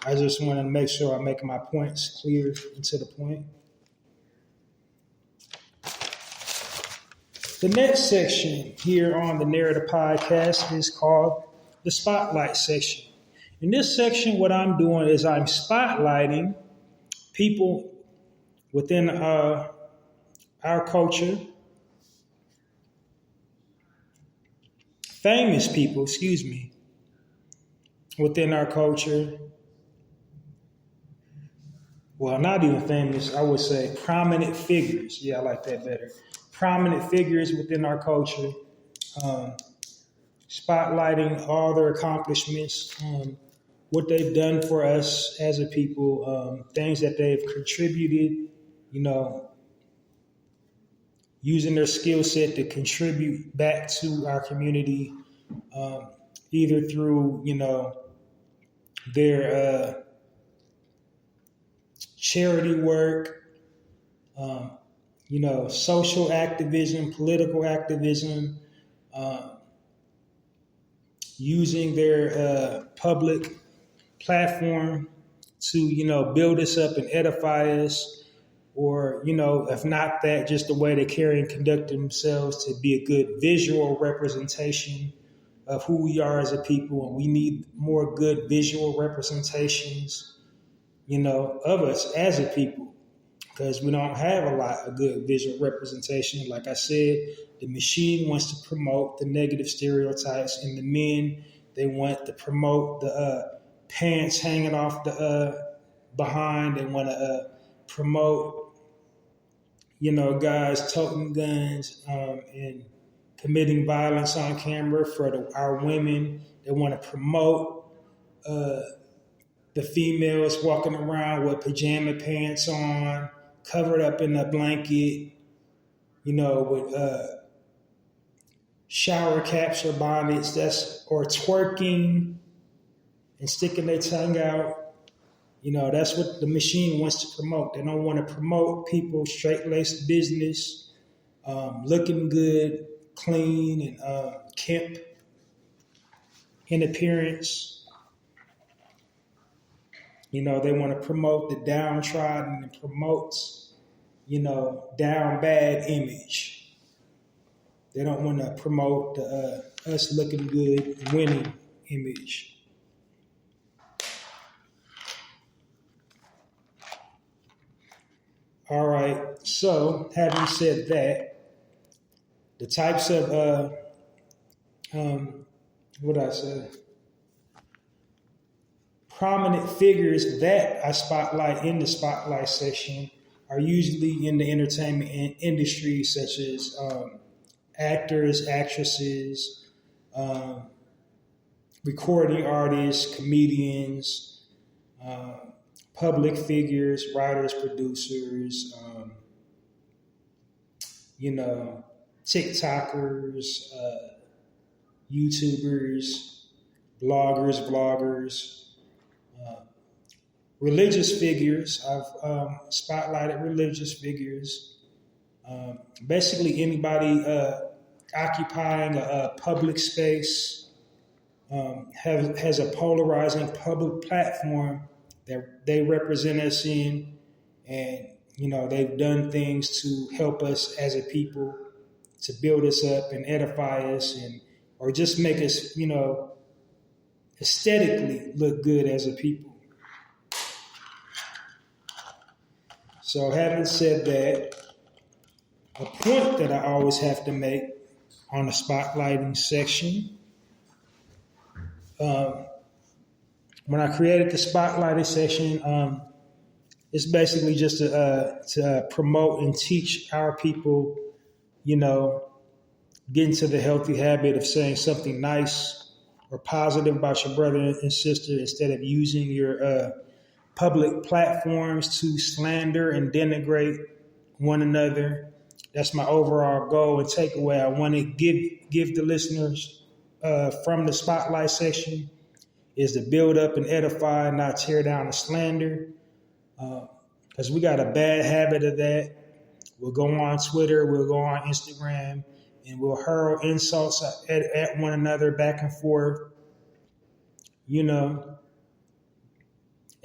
I just want to make sure I'm making my points clear and to the point. The next section here on the Narrator podcast is called the Spotlight section. In this section, what I'm doing is I'm spotlighting people within our culture, famous people, within our culture. Well, not even famous, I would say prominent figures. Yeah, I like that better. Prominent figures within our culture, spotlighting all their accomplishments, what they've done for us as a people, things that they've contributed, using their skill set to contribute back to our community, either through, their charity work, social activism, political activism, using their public platform to, build us up and edify us, or, if not that, just the way they carry and conduct themselves to be a good visual representation of who we are as a people. And we need more good visual representations, of us as a people, because we don't have a lot of good visual representation. Like I said, the machine wants to promote the negative stereotypes, and the men, they want to promote the pants hanging off the behind. They want to promote, guys toting guns and committing violence on camera. For our women, they want to promote the females walking around with pajama pants on, covered up in a blanket, with shower caps or bonnets, or twerking, and sticking their tongue out. That's what the machine wants to promote. They don't want to promote people straight-laced business, looking good, clean, and kempt in appearance. They want to promote the downtrodden and promote, down bad image. They don't want to promote the us looking good, winning image. All right. So, having said that, the types of what I said, prominent figures that I spotlight in the spotlight section are usually in the entertainment industry, such as actors, actresses, recording artists, comedians, public figures, writers, producers, TikTokers, YouTubers, bloggers, vloggers, religious figures. I've spotlighted religious figures. Basically, anybody occupying a public space has a polarizing public platform that they represent us in, and they've done things to help us as a people, to build us up and edify us, or just make us aesthetically look good as a people. So having said that, a point that I always have to make on the spotlighting section, when I created the spotlighting section, it's basically just to promote and teach our people, get into the healthy habit of saying something nice or positive about your brother and sister instead of using your public platforms to slander and denigrate one another. That's my overall goal and takeaway. I want to give the listeners from the spotlight section is to build up and edify, not tear down and slander. Because we got a bad habit of that. We'll go on Twitter, we'll go on Instagram, and we'll hurl insults at one another back and forth.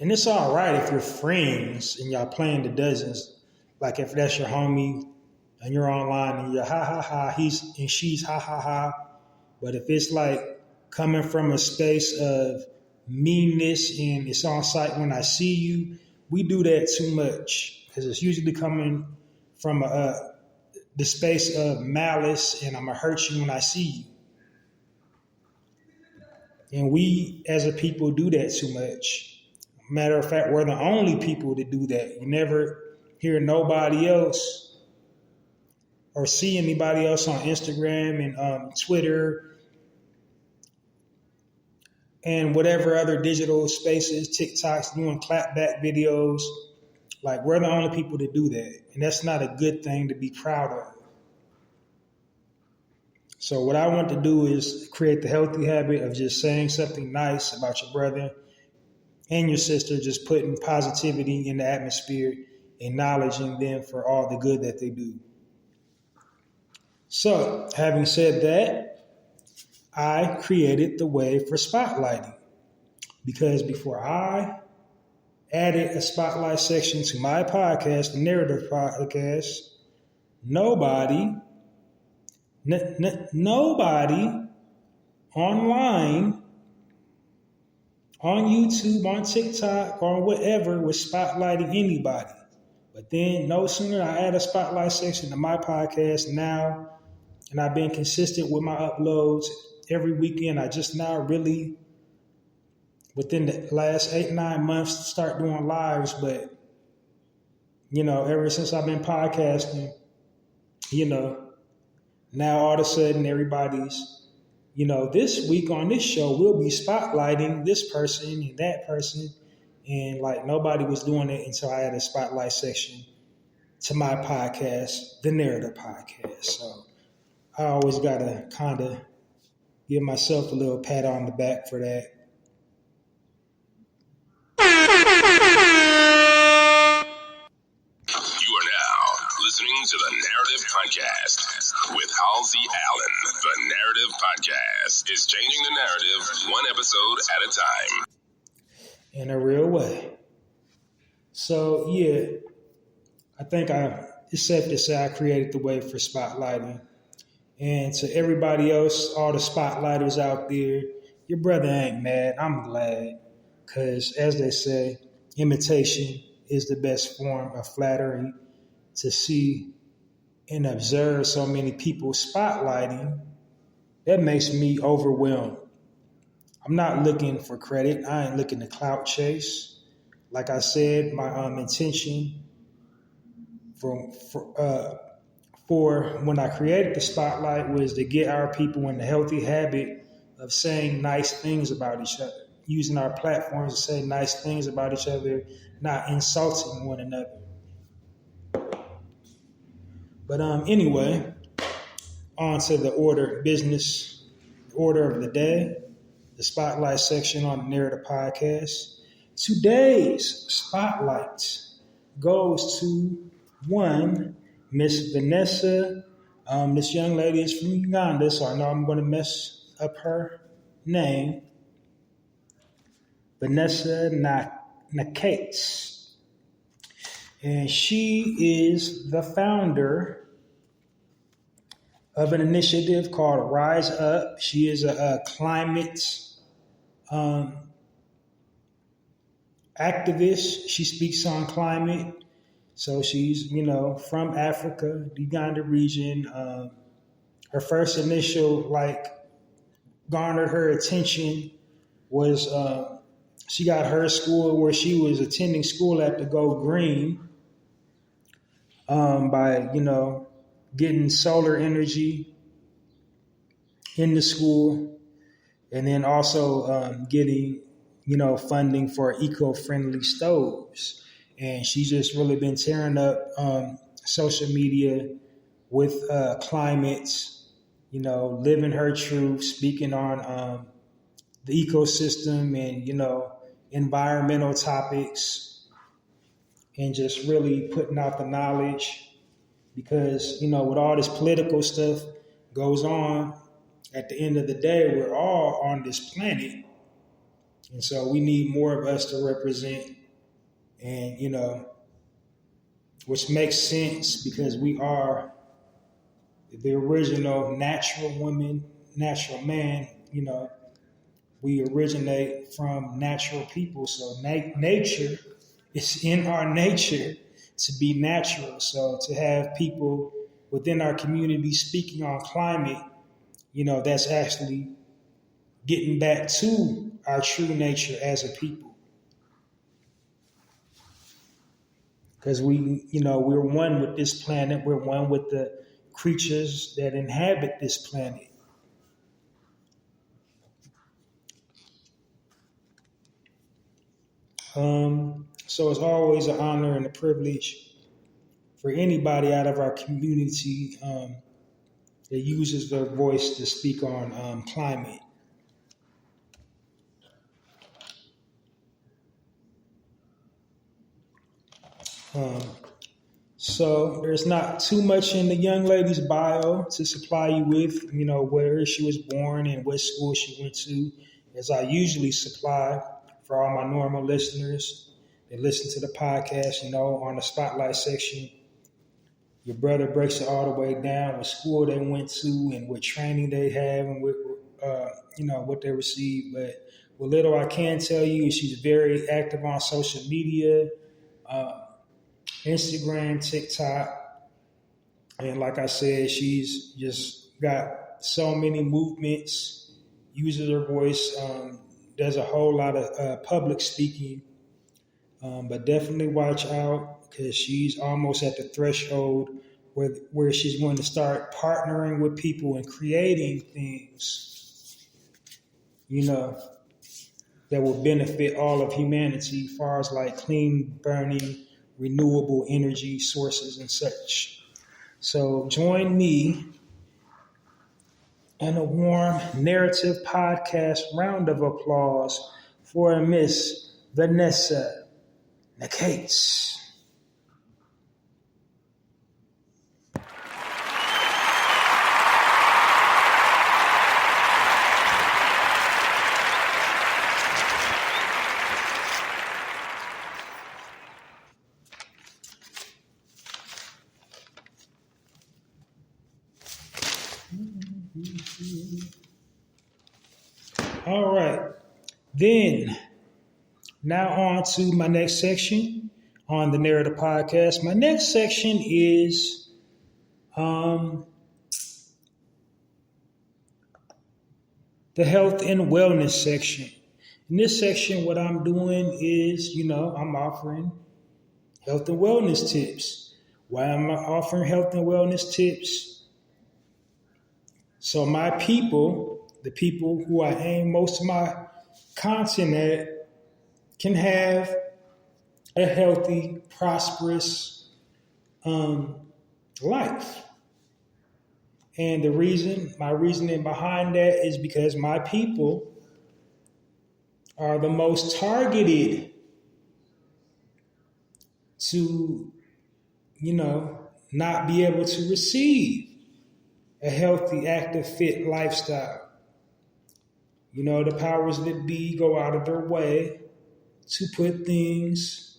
And it's all right if you're friends and y'all playing the dozens. Like if that's your homie and you're online and you're ha ha ha, he's and she's ha ha ha. But if it's like coming from a space of meanness and it's on sight when I see you, we do that too much because it's usually coming from the space of malice and I'm going to hurt you when I see you. And we as a people do that too much. Matter of fact, we're the only people that do that. You never hear nobody else or see anybody else on Instagram and Twitter and whatever other digital spaces, TikToks, doing clapback videos. Like, we're the only people that do that. And that's not a good thing to be proud of. So what I want to do is create the healthy habit of just saying something nice about your brother and your sister, just putting positivity in the atmosphere, acknowledging them for all the good that they do. So, having said that, I created the way for spotlighting. Because before I added a spotlight section to my podcast, the Narrator podcast, nobody online, on YouTube, on TikTok, on whatever, was spotlighting anybody. But then no sooner I add a spotlight section to my podcast now, and I've been consistent with my uploads every weekend. I just now really, within the last 8-9 months, start doing lives. But, ever since I've been podcasting, now all of a sudden everybody's, this week on this show, we'll be spotlighting this person and that person. And like nobody was doing it until I had a spotlight section to my podcast, the Narrator podcast. So I always got to kind of give myself a little pat on the back for that. listening to the Narrative Podcast with Halsey Allen. The Narrative Podcast is changing the narrative one episode at a time. In a real way. So, yeah, I think it's safe to say I created the way for spotlighting. And to everybody else, all the spotlighters out there, your brother ain't mad. I'm glad. Because, as they say, imitation is the best form of flattery. To see and observe so many people spotlighting, that makes me overwhelmed. I'm not looking for credit. I ain't looking to clout chase. Like I said, my intention for when I created the spotlight was to get our people in the healthy habit of saying nice things about each other, using our platforms to say nice things about each other, not insulting one another. But anyway, on to the order of the day, the spotlight section on the Narrator Podcast. Today's spotlight goes to one, Miss Vanessa. This young lady is from Uganda, so I know I'm going to mess up her name. Vanessa Nakates. And she is the founder of an initiative called Rise Up. She is a climate activist. She speaks on climate. So she's, from Africa, the Uganda region. Her first initial, garnered her attention was she got her school where she was attending school at the Go Green by, getting solar energy in the school, and then also getting, funding for eco-friendly stoves. And she's just really been tearing up social media with climate, living her truth, speaking on the ecosystem and, environmental topics, and just really putting out the knowledge. Because, with all this political stuff goes on, at the end of the day, we're all on this planet. And so we need more of us to represent, and, which makes sense because we are the original natural woman, natural man, we originate from natural people. So nature, it's in our nature to be natural. So to have people within our community speaking on climate, that's actually getting back to our true nature as a people. Because we're one with this planet. We're one with the creatures that inhabit this planet. So it's always an honor and a privilege for anybody out of our community that uses their voice to speak on climate. So there's not too much in the young lady's bio to supply you with, where she was born and what school she went to, as I usually supply for all my normal listeners that listen to the podcast, on the spotlight section. Your brother breaks it all the way down what school they went to and what training they have and what, what they received. But what little I can tell you is she's very active on social media, Instagram, TikTok. And like I said, she's just got so many movements, uses her voice, does a whole lot of public speaking. But definitely watch out because she's almost at the threshold where she's going to start partnering with people and creating things, that will benefit all of humanity as far as clean burning, renewable energy sources and such. So join me in a warm narrative podcast round of applause for Miss Vanessa Nakates. Then, now on to my next section on the Narrator podcast. My next section is the health and wellness section. In this section, what I'm doing is, I'm offering health and wellness tips. Why am I offering health and wellness tips? So my people, the people who I aim most of my content at, can have a healthy, prosperous life. And my reasoning behind that is because my people are the most targeted to, not be able to receive a healthy, active, fit lifestyle. The powers that be go out of their way to put things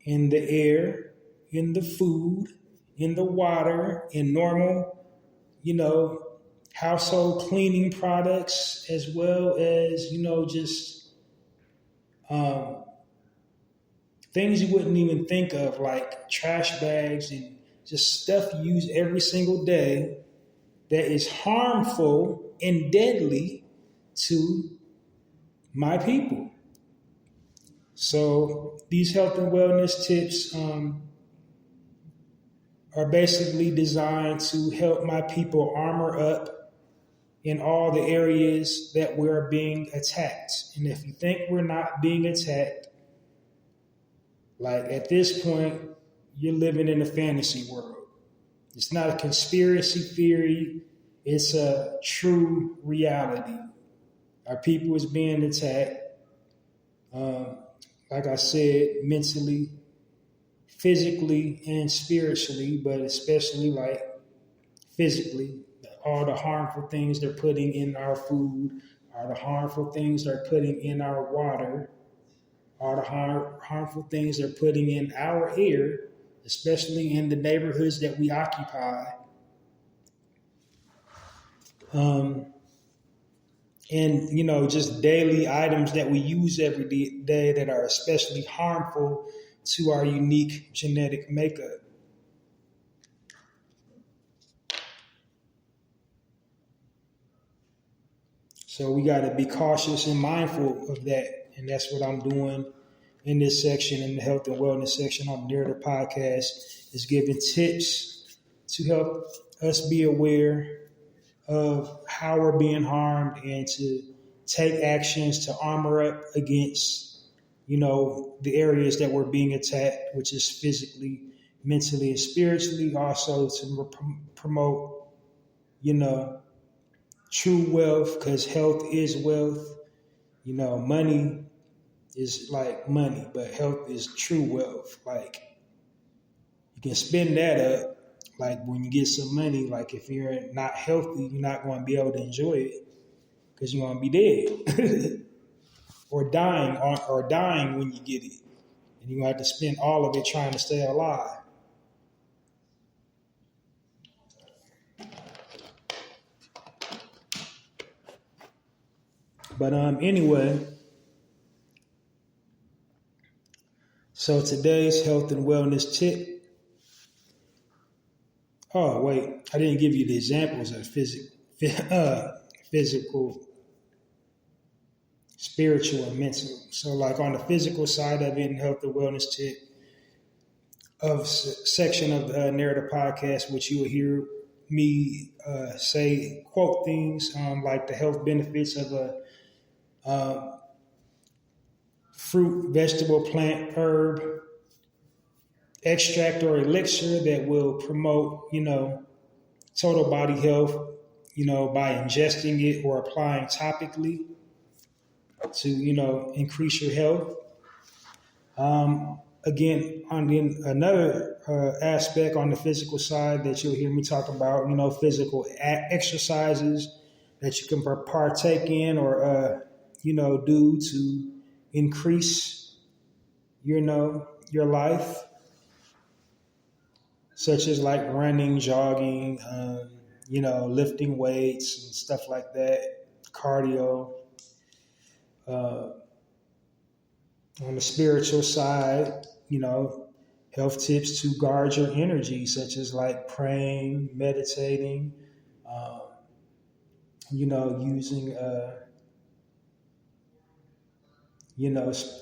in the air, in the food, in the water, in normal, household cleaning products, as well as, just things you wouldn't even think of, like trash bags and just stuff you use every single day that is harmful and deadly to my people. So these health and wellness tips are basically designed to help my people armor up in all the areas that we're being attacked. And if you think we're not being attacked, like at this point, you're living in a fantasy world. It's not a conspiracy theory. It's a true reality. Our people is being attacked. Like I said, mentally, physically, and spiritually, but especially like physically. All the harmful things they're putting in our food, all the harmful things they're putting in our water, all the harmful things they're putting in our air, especially in the neighborhoods that we occupy. And, just daily items that we use every day that are especially harmful to our unique genetic makeup. So we got to be cautious and mindful of that. And that's what I'm doing in this section, in the health and wellness section on the Narrator podcast, is giving tips to help us be aware of how we're being harmed and to take actions to armor up against, the areas that we're being attacked, which is physically, mentally, and spiritually. Also to promote, true wealth, because health is wealth. Money is like money, but health is true wealth. Like, you can spend that up. Like, when you get some money, like if you're not healthy, you're not going to be able to enjoy it because you're going to be dead or dying when you get it. And you're going to have to spend all of it trying to stay alive. But anyway, so today's health and wellness tip. Oh, wait, I didn't give you the examples of physical, spiritual, and mental. So like on the physical side of it, and health and wellness tip of section of the Narrator podcast, which you will hear me quote things like the health benefits of a fruit, vegetable, plant, herb, extract or elixir that will promote, total body health, by ingesting it or applying topically to, increase your health. Again, another aspect on the physical side that you'll hear me talk about, physical exercises that you can partake in or, do to increase, your life, such as like running, jogging, lifting weights and stuff like that, cardio. Uh, on the spiritual side, health tips to guard your energy, such as like praying, meditating, um, using,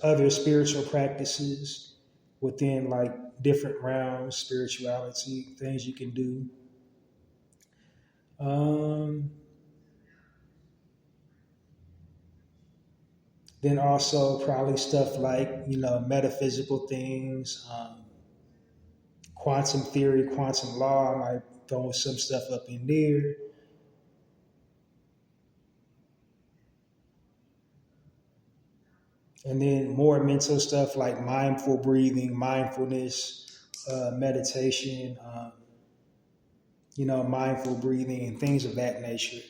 other spiritual practices within like different realms, spirituality, things you can do. Um, then also probably stuff like, metaphysical things, quantum theory, quantum law. I might throw some stuff up in there. And then more mental stuff like mindful breathing, mindfulness, meditation, mindful breathing, and things of that nature.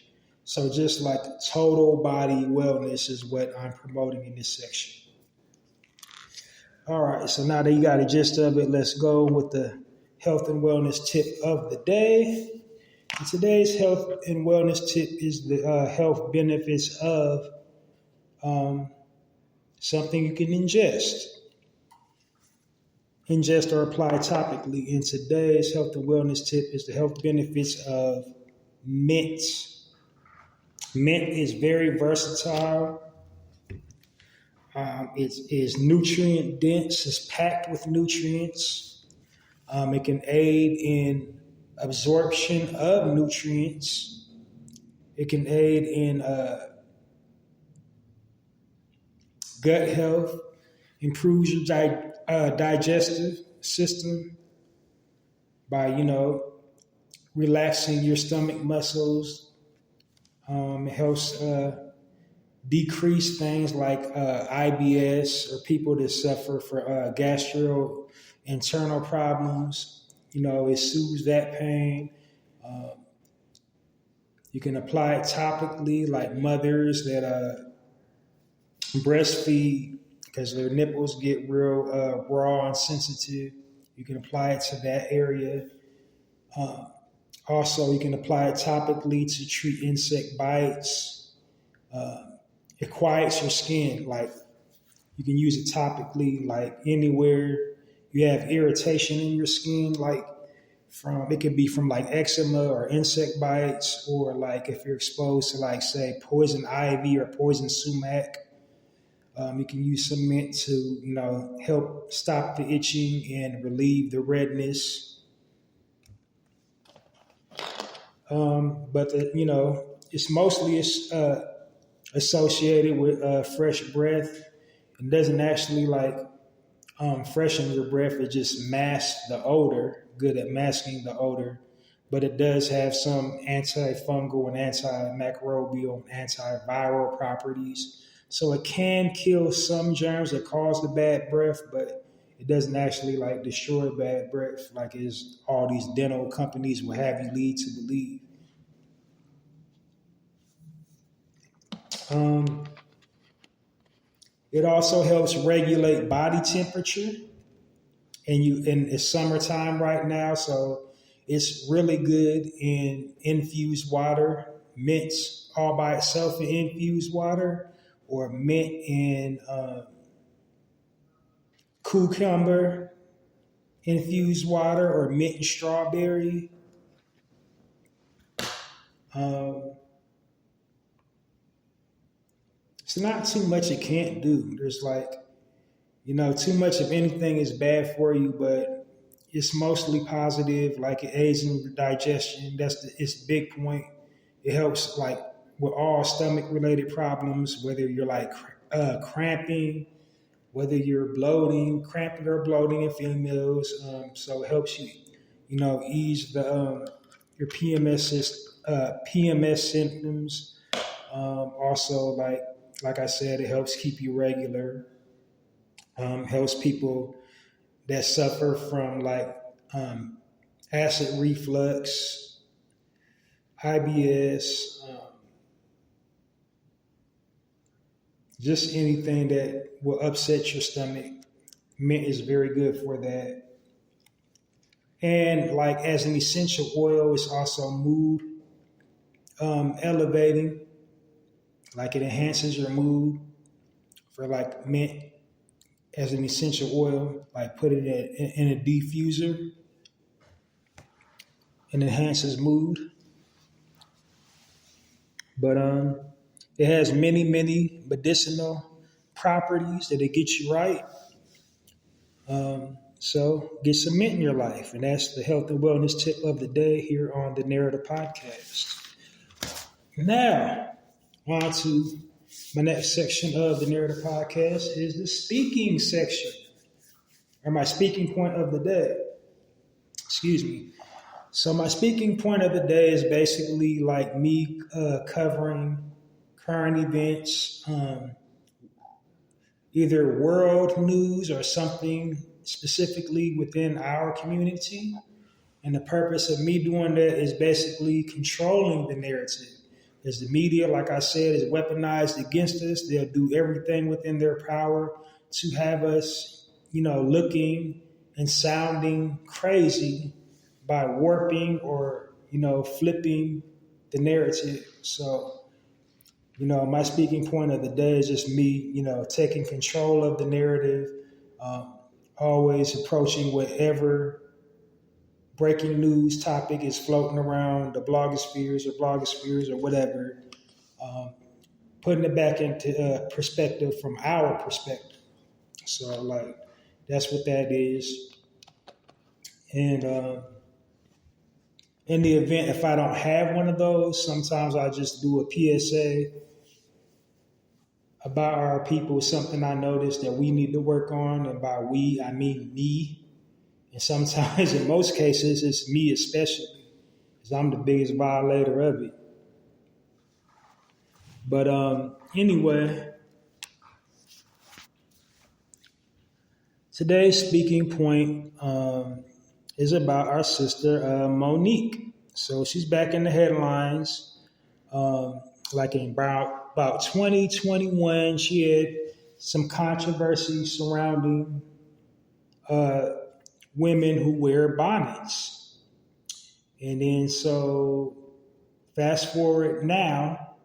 So just like total body wellness is what I'm promoting in this section. All right, so now that you got a gist of it, let's go with the health and wellness tip of the day. And today's health and wellness tip is the health benefits of something you can ingest or apply topically. And today's health and wellness tip is the health benefits of mint. Mint is very versatile. It is nutrient dense. It's packed with nutrients. It can aid in absorption of nutrients. It can aid in gut health, improves your digestive system by, relaxing your stomach muscles. It helps decrease things like IBS or people that suffer for gastrointestinal problems. It soothes that pain. You can apply it topically, like mothers that breastfeed because their nipples get real raw and sensitive. You can apply it to that area. Also, you can apply it topically to treat insect bites. It quiets your skin. Like you can use it topically, like anywhere you have irritation in your skin, like it could be from like eczema or insect bites, or like if you're exposed to like say poison ivy or poison sumac. You can use some mint to, help stop the itching and relieve the redness. But it's mostly associated with fresh breath. It doesn't actually like freshen your breath. It just masks the odor. Good at masking the odor, but it does have some antifungal and antimicrobial, antiviral properties. So it can kill some germs that cause the bad breath, but it doesn't actually like destroy bad breath like as all these dental companies will have you lead to believe. It also helps regulate body temperature, and it's summertime right now, so it's really good in infused water. Mint all by itself in infused water, or mint in cucumber infused water, or mint and strawberry. It's not too much it can't do. There's like, too much of anything is bad for you, but it's mostly positive. Like it aids in digestion. That's its big point. It helps like with all stomach related problems, whether you're like cramping, whether you're cramping or bloating in females. So it helps you, ease the your PMS symptoms. Also, like I said, it helps keep you regular. Helps people that suffer from like acid reflux, IBS, just anything that will upset your stomach. Mint is very good for that. And like as an essential oil, it's also mood elevating. Like it enhances your mood. for like mint as an essential oil, like put it in a diffuser and enhances mood. But it has many, many medicinal properties that it gets you right. So get some mint in your life. And that's the health and wellness tip of the day here on the Narrator Podcast. Now, on to my next section of the Narrator Podcast is the speaking section, or my speaking point of the day. Excuse me. So my speaking point of the day is basically like me covering current events, either world news or something specifically within our community. And the purpose of me doing that is basically controlling the narrative. As the media, like I said, is weaponized against us, they'll do everything within their power to have us, looking and sounding crazy by warping or, flipping the narrative. So, my speaking point of the day is just me, taking control of the narrative, always approaching whatever breaking news topic is floating around the blogospheres or whatever, putting it back into perspective from our perspective. So, like, that's what that is. And in the event, if I don't have one of those, sometimes I just do a PSA about our people, something I noticed that we need to work on. And by we, I mean me. And sometimes, in most cases, it's me especially, because I'm the biggest violator of it. But anyway, today's speaking point is about our sister, Monique. So she's back in the headlines. Like in about 2021, she had some controversy surrounding women who wear bonnets. And then so fast forward now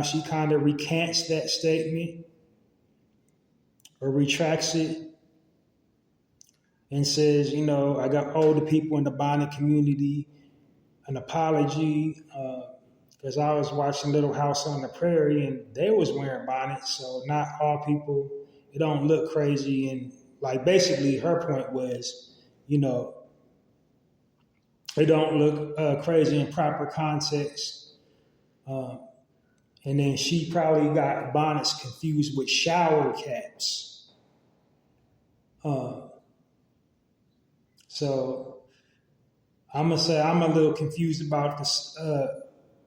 she kind of recants that statement or retracts it and says, I got older people in the bonnet community an apology because I was watching Little House on the Prairie and they was wearing bonnets. So not all people, it don't look crazy. And like basically her point was, they don't look crazy in proper context. And then she probably got bonnets confused with shower caps. So I'm going to say I'm a little confused about this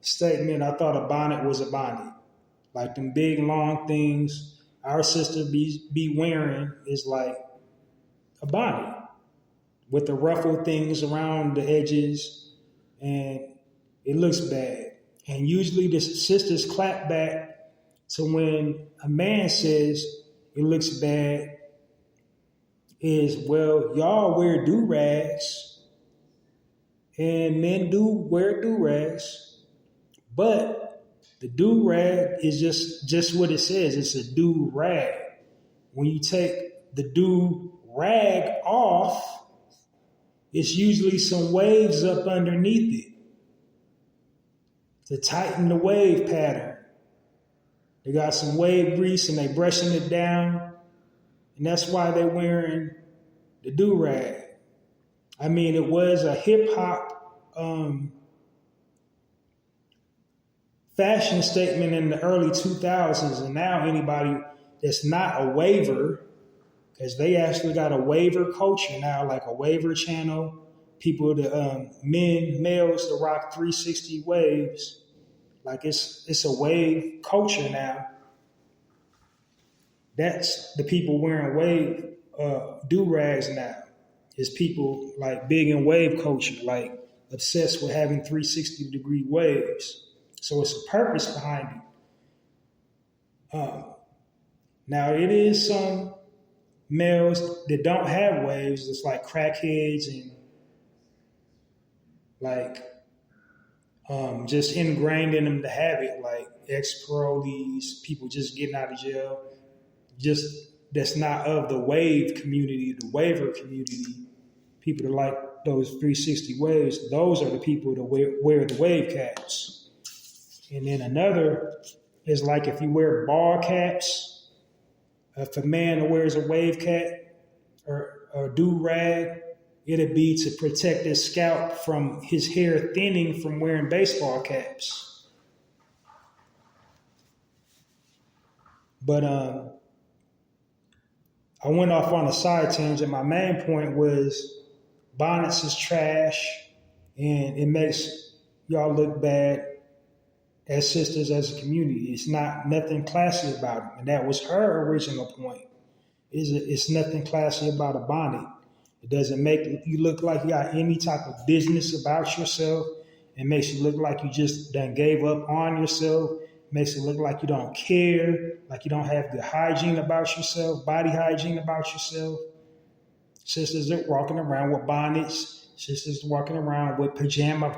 statement. I thought a bonnet was a bonnet. Like them big, long things our sister be wearing is like a bonnet with the ruffled things around the edges, and it looks bad. And usually the sisters clap back to when a man says it looks bad is, well, y'all wear do-rags, and men do wear do-rags, but the do-rag is just what it says. It's a do-rag. When you take the do-rag off, it's usually some waves up underneath it to tighten the wave pattern. They got some wave grease and they brushing it down, and that's why they're wearing the do-rag. I mean, it was a hip-hop fashion statement in the early 2000s, and now anybody that's not a waver, because they actually got a waiver culture now, like a waiver channel. People, males that rock 360 waves. Like it's a wave culture now. That's the people wearing wave do-rags now. Is people like big in wave culture, like obsessed with having 360-degree waves. So it's a purpose behind it. Now it is some males that don't have waves. It's like crackheads and like just ingrained in them to have it, like ex-parolees, people just getting out of jail. just that's not of the wave community, the waver community, people that like those 360 waves, those are the people that wear the wave caps. And then another is like if you wear ball caps, if a man wears a wave cap or do-rag, it'd be to protect his scalp from his hair thinning from wearing baseball caps. But I went off on a side tangent. My main point was bonnets is trash, and it makes y'all look bad as sisters, as a community. It's nothing classy about them, and that was her original point. It's nothing classy about a bonnet. It doesn't make you look like you got any type of business about yourself. It makes you look like you just done gave up on yourself. It makes it look like you don't care, like you don't have good hygiene about yourself, body hygiene about yourself. Sisters are walking around with bonnets. Sisters walking around with pajama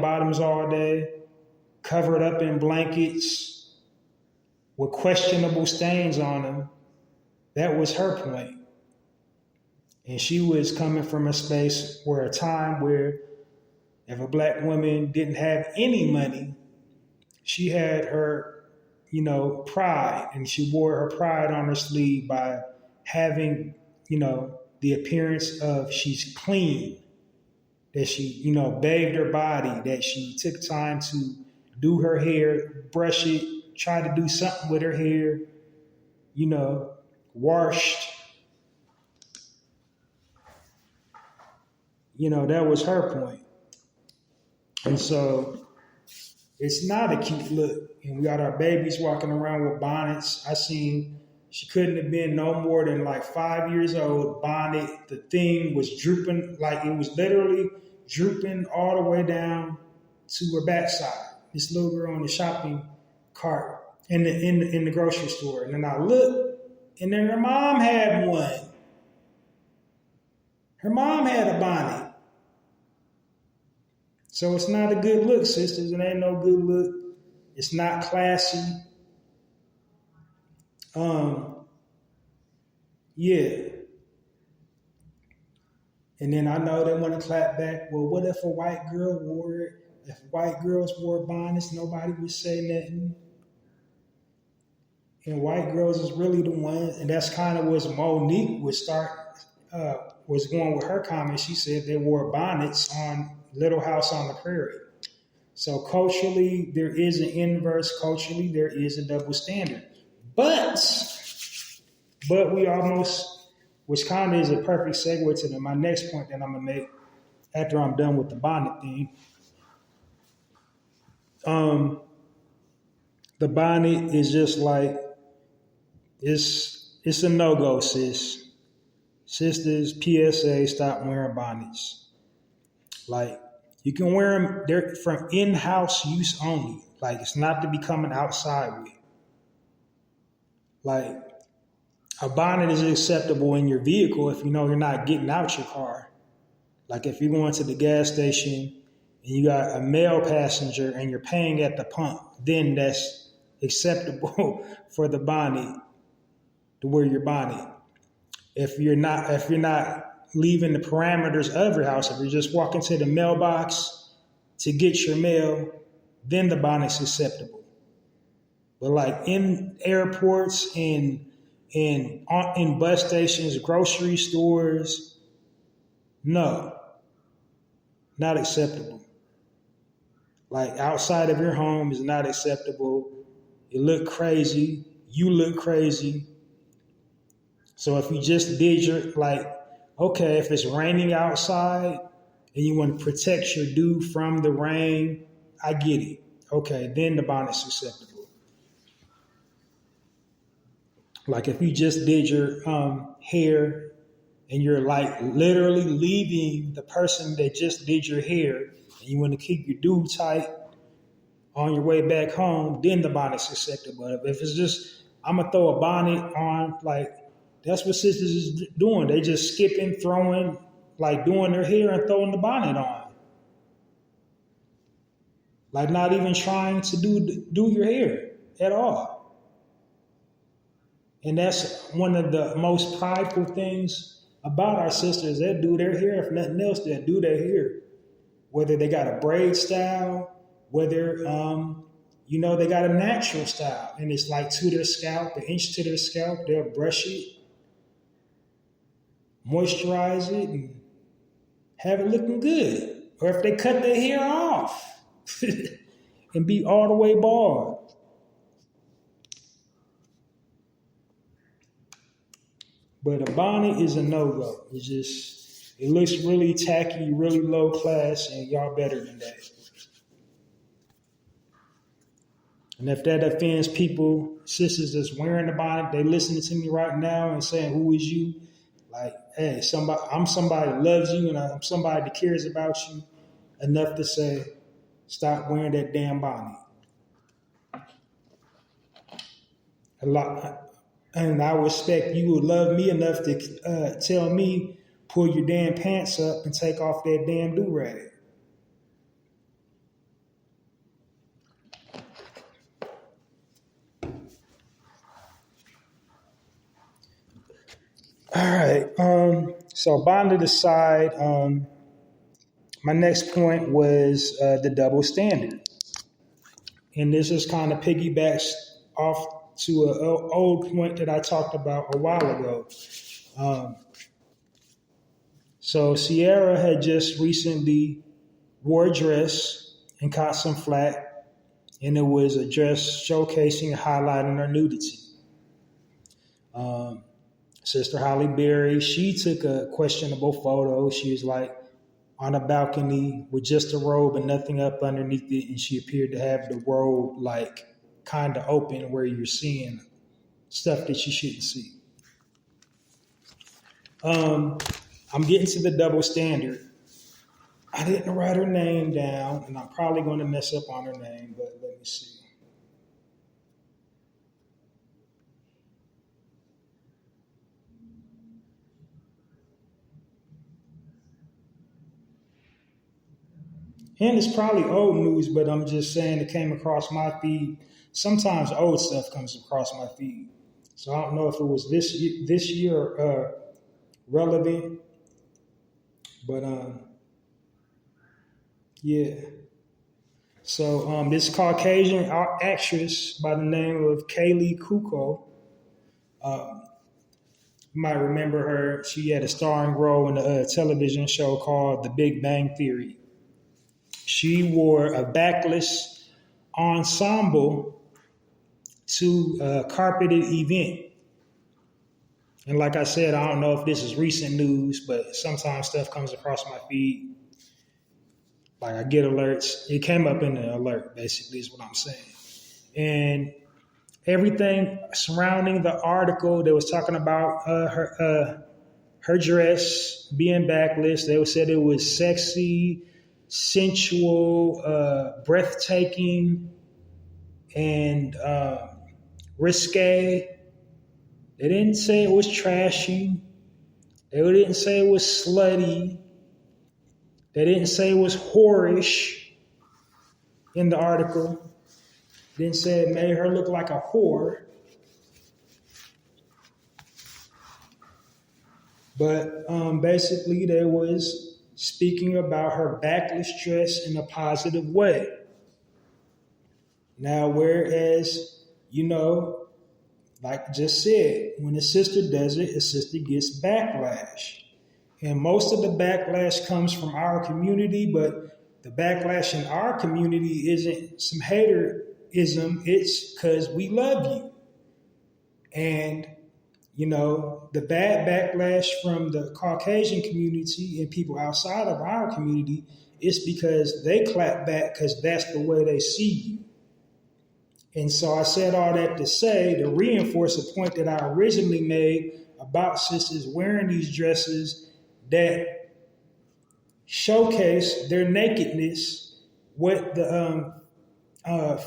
bottoms all day, covered up in blankets with questionable stains on them. That was her point. And she was coming from a space where a time where if a black woman didn't have any money, she had her, pride, and she wore her pride on her sleeve by having, the appearance of she's clean, that she, bathed her body, that she took time to do her hair, brush it, try to do something with her hair, washed. That was her point. And so it's not a cute look. And we got our babies walking around with bonnets. I seen she couldn't have been no more than like 5 years old. Bonnet, the thing was drooping, like it was literally drooping all the way down to her backside. This little girl on the shopping cart in the grocery store. And then I looked, and then her mom had one. Her mom had a bonnet. So it's not a good look, sisters. It ain't no good look. It's not classy. Yeah. And then I know they want to clap back. Well, what if a white girl wore it? If white girls wore bonnets, nobody would say nothing. And white girls is really the ones, and that's kind of what Monique was going with her comment. She said they wore bonnets on Little House on the Prairie. So culturally, there is an inverse. Culturally, there is a double standard. But we almost, which kind of is a perfect segue to my next point that I'm going to make after I'm done with the bonnet thing. The bonnet is just like, it's a no-go, sis. Sisters, PSA, stop wearing bonnets. Like, you can wear them, they're from in-house use only. Like, it's not to be coming outside with. Like, a bonnet is acceptable in your vehicle if you know you're not getting out your car. Like, if you're going to the gas station and you got a male passenger and you're paying at the pump, then that's acceptable for the bonnet, to wear your bonnet. If you're not leaving the parameters of your house, if you're just walking to the mailbox to get your mail, then the bonnet's acceptable. But like in airports, in bus stations, grocery stores, no, not acceptable. Like outside of your home is not acceptable. You look crazy. You look crazy. So if you just did okay, if it's raining outside and you want to protect your dude from the rain, I get it. Okay, then the bonnet's acceptable. Like if you just did your hair and you're like literally leaving the person that just did your hair and you want to keep your dude tight on your way back home, then the bonnet's acceptable. If it's just, I'm going to throw a bonnet on, like, that's what sisters is doing. They just skipping, throwing, like doing their hair and throwing the bonnet on. Like not even trying to do your hair at all. And that's one of the most prideful things about our sisters. They do their hair, if nothing else, they do their hair. Whether they got a braid style, whether, they got a natural style. And it's like to their scalp, an inch to their scalp. They'll brush it, moisturize it, and have it looking good. Or if they cut their hair off and be all the way bald. But a bonnet is a no-go. It looks really tacky, really low class, and y'all better than that. And if that offends people, sisters that's wearing the bonnet, they listening to me right now and saying, who is you? Like, hey, I'm somebody that loves you, and I'm somebody that cares about you enough to say, stop wearing that damn bonnet. And I respect you would love me enough to tell me, pull your damn pants up and take off that damn do-rag. All right. So bonnet aside, my next point was the double standard. And this is kind of piggybacks off to an old point that I talked about a while ago. So Sierra had just recently wore a dress and caught some flack, and it was a dress showcasing and highlighting her nudity. Sister Holly Berry, she took a questionable photo. She was like on a balcony with just a robe and nothing up underneath it, and she appeared to have the robe like kind of open where you're seeing stuff that you shouldn't see. I'm getting to the double standard. I didn't write her name down, and I'm probably going to mess up on her name, but let me see. And it's probably old news, but I'm just saying it came across my feed. Sometimes old stuff comes across my feed. So I don't know if it was this year relevant, but yeah. So this Caucasian actress by the name of Kaylee Kuko, you might remember her. She had a starring role in a television show called The Big Bang Theory. She wore a backless ensemble to a carpeted event. And like I said, I don't know if this is recent news, but sometimes stuff comes across my feed. Like I get alerts. It came up in the alert, basically, is what I'm saying. And everything surrounding the article, they was talking about her dress being backless. They said it was sexy, sensual, breathtaking, and risque. They didn't say it was trashy. They didn't say it was slutty. They didn't say it was whorish in the article. They didn't say it made her look like a whore. But basically, they was speaking about her backless dress in a positive way. Now, whereas, like I just said, when a sister does it, a sister gets backlash. And most of the backlash comes from our community, but the backlash in our community isn't some haterism, it's because we love you. And, the bad backlash from the Caucasian community and people outside of our community is because they clap back because that's the way they see you. And so I said all that to say, to reinforce a point that I originally made about sisters wearing these dresses that showcase their nakedness, what the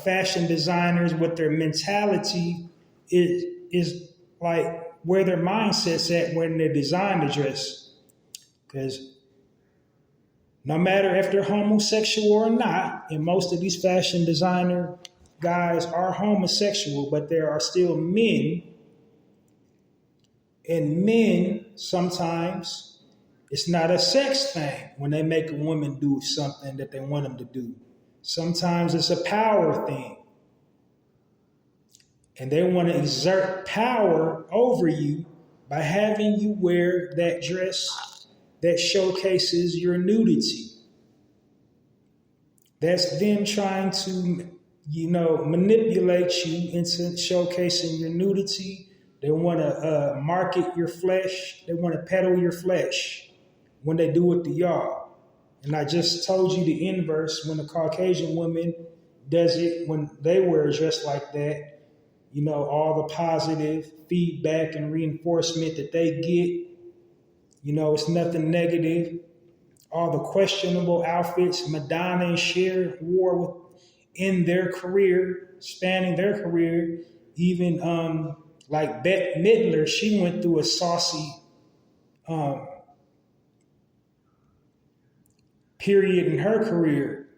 fashion designers, what their mentality is like, where their mindset's at when they design the dress. Because no matter if they're homosexual or not, and most of these fashion designer guys are homosexual, but there are still men And men, sometimes it's not a sex thing when they make a woman do something that they want them to do. Sometimes it's a power thing. And they want to exert power over you by having you wear that dress that showcases your nudity. That's them trying to, manipulate you into showcasing your nudity. They want to market your flesh. They want to peddle your flesh when they do it to y'all. And I just told you the inverse when a Caucasian woman does it when they wear a dress like that. All the positive feedback and reinforcement that they get, it's nothing negative. All the questionable outfits Madonna and Cher wore in their career, spanning their career. Even like Bette Midler, she went through a saucy period in her career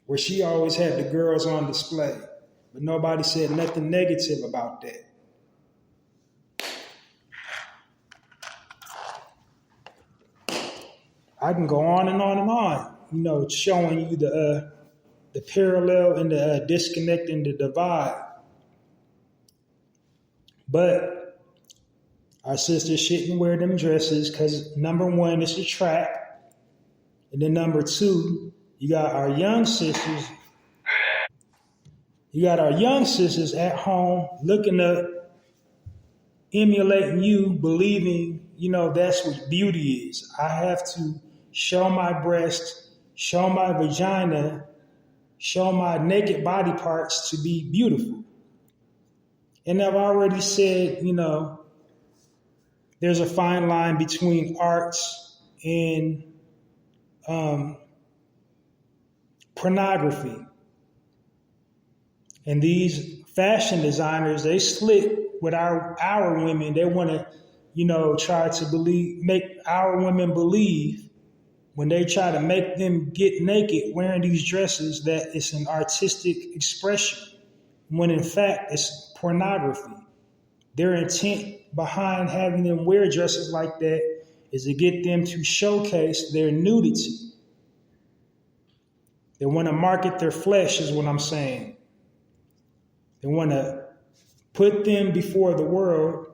where she always had the girls on display. But nobody said nothing negative about that. I can go on and on and on, showing you the parallel and the disconnect and the divide. But our sisters shouldn't wear them dresses because number one, it's a trap. And then number two, you got our young sisters. You got our young sisters at home looking up, emulating you, believing, that's what beauty is. I have to show my breast, show my vagina, show my naked body parts to be beautiful. And I've already said, there's a fine line between arts and pornography. And these fashion designers, they slick with our women. They want to, try to make our women believe when they try to make them get naked wearing these dresses that it's an artistic expression, when in fact it's pornography. Their intent behind having them wear dresses like that is to get them to showcase their nudity. They want to market their flesh is what I'm saying. They want to put them before the world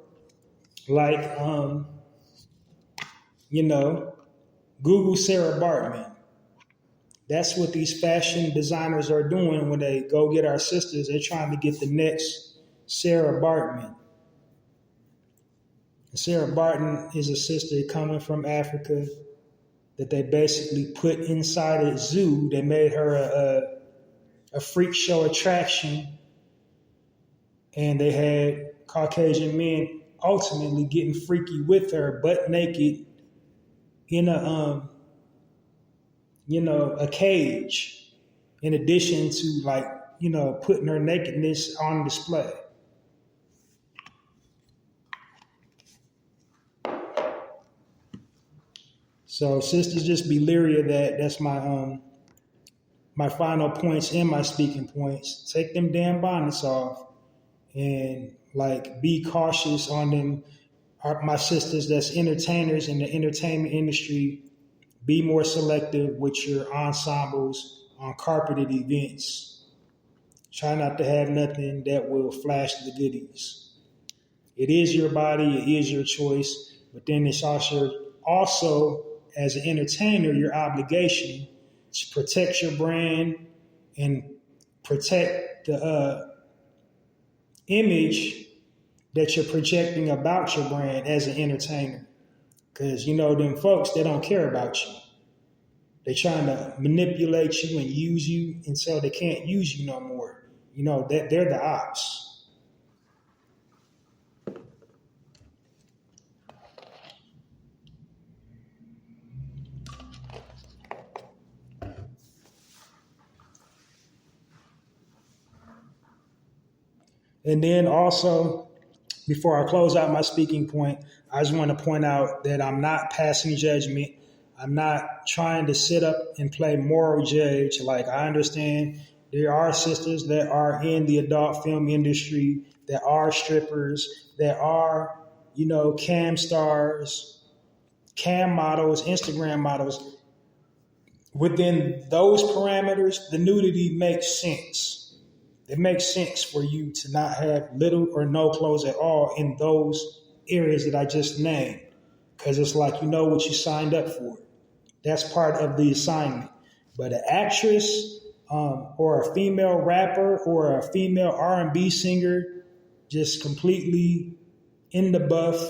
like, Google Sarah Bartman. That's what these fashion designers are doing when they go get our sisters. They're trying to get the next Sarah Bartman. And Sarah Barton is a sister coming from Africa that they basically put inside a zoo. They made her a freak show attraction. And they had Caucasian men ultimately getting freaky with her, butt naked, in a cage, in addition to putting her nakedness on display. So sisters, just be leery of that. That's my final points and my speaking points. Take them damn bonnets off. And be cautious on them. My sisters that's entertainers in the entertainment industry, be more selective with your ensembles on carpeted events. Try not to have nothing that will flash the goodies. It is your body, it is your choice, but then it's also as an entertainer, your obligation to protect your brand and protect the image that you're projecting about your brand as an entertainer. Because, them folks, they don't care about you. They're trying to manipulate you and use you until they can't use you no more. They're the ops. And then also, before I close out my speaking point, I just want to point out that I'm not passing judgment. I'm not trying to sit up and play moral judge. I understand there are sisters that are in the adult film industry there are strippers, there are, cam stars, cam models, Instagram models. Within those parameters, the nudity makes sense. It makes sense for you to not have little or no clothes at all in those areas that I just named. Because it's like, you know what you signed up for. That's part of the assignment. But an actress or a female rapper or a female R&B singer just completely in the buff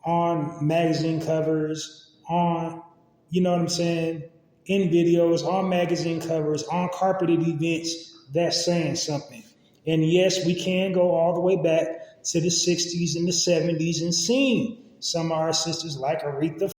on magazine covers, on, you know what I'm saying, in videos, on magazine covers, on carpeted events, that's saying something. And yes, we can go all the way back to the 60s and the 70s and seen some of our sisters like Aretha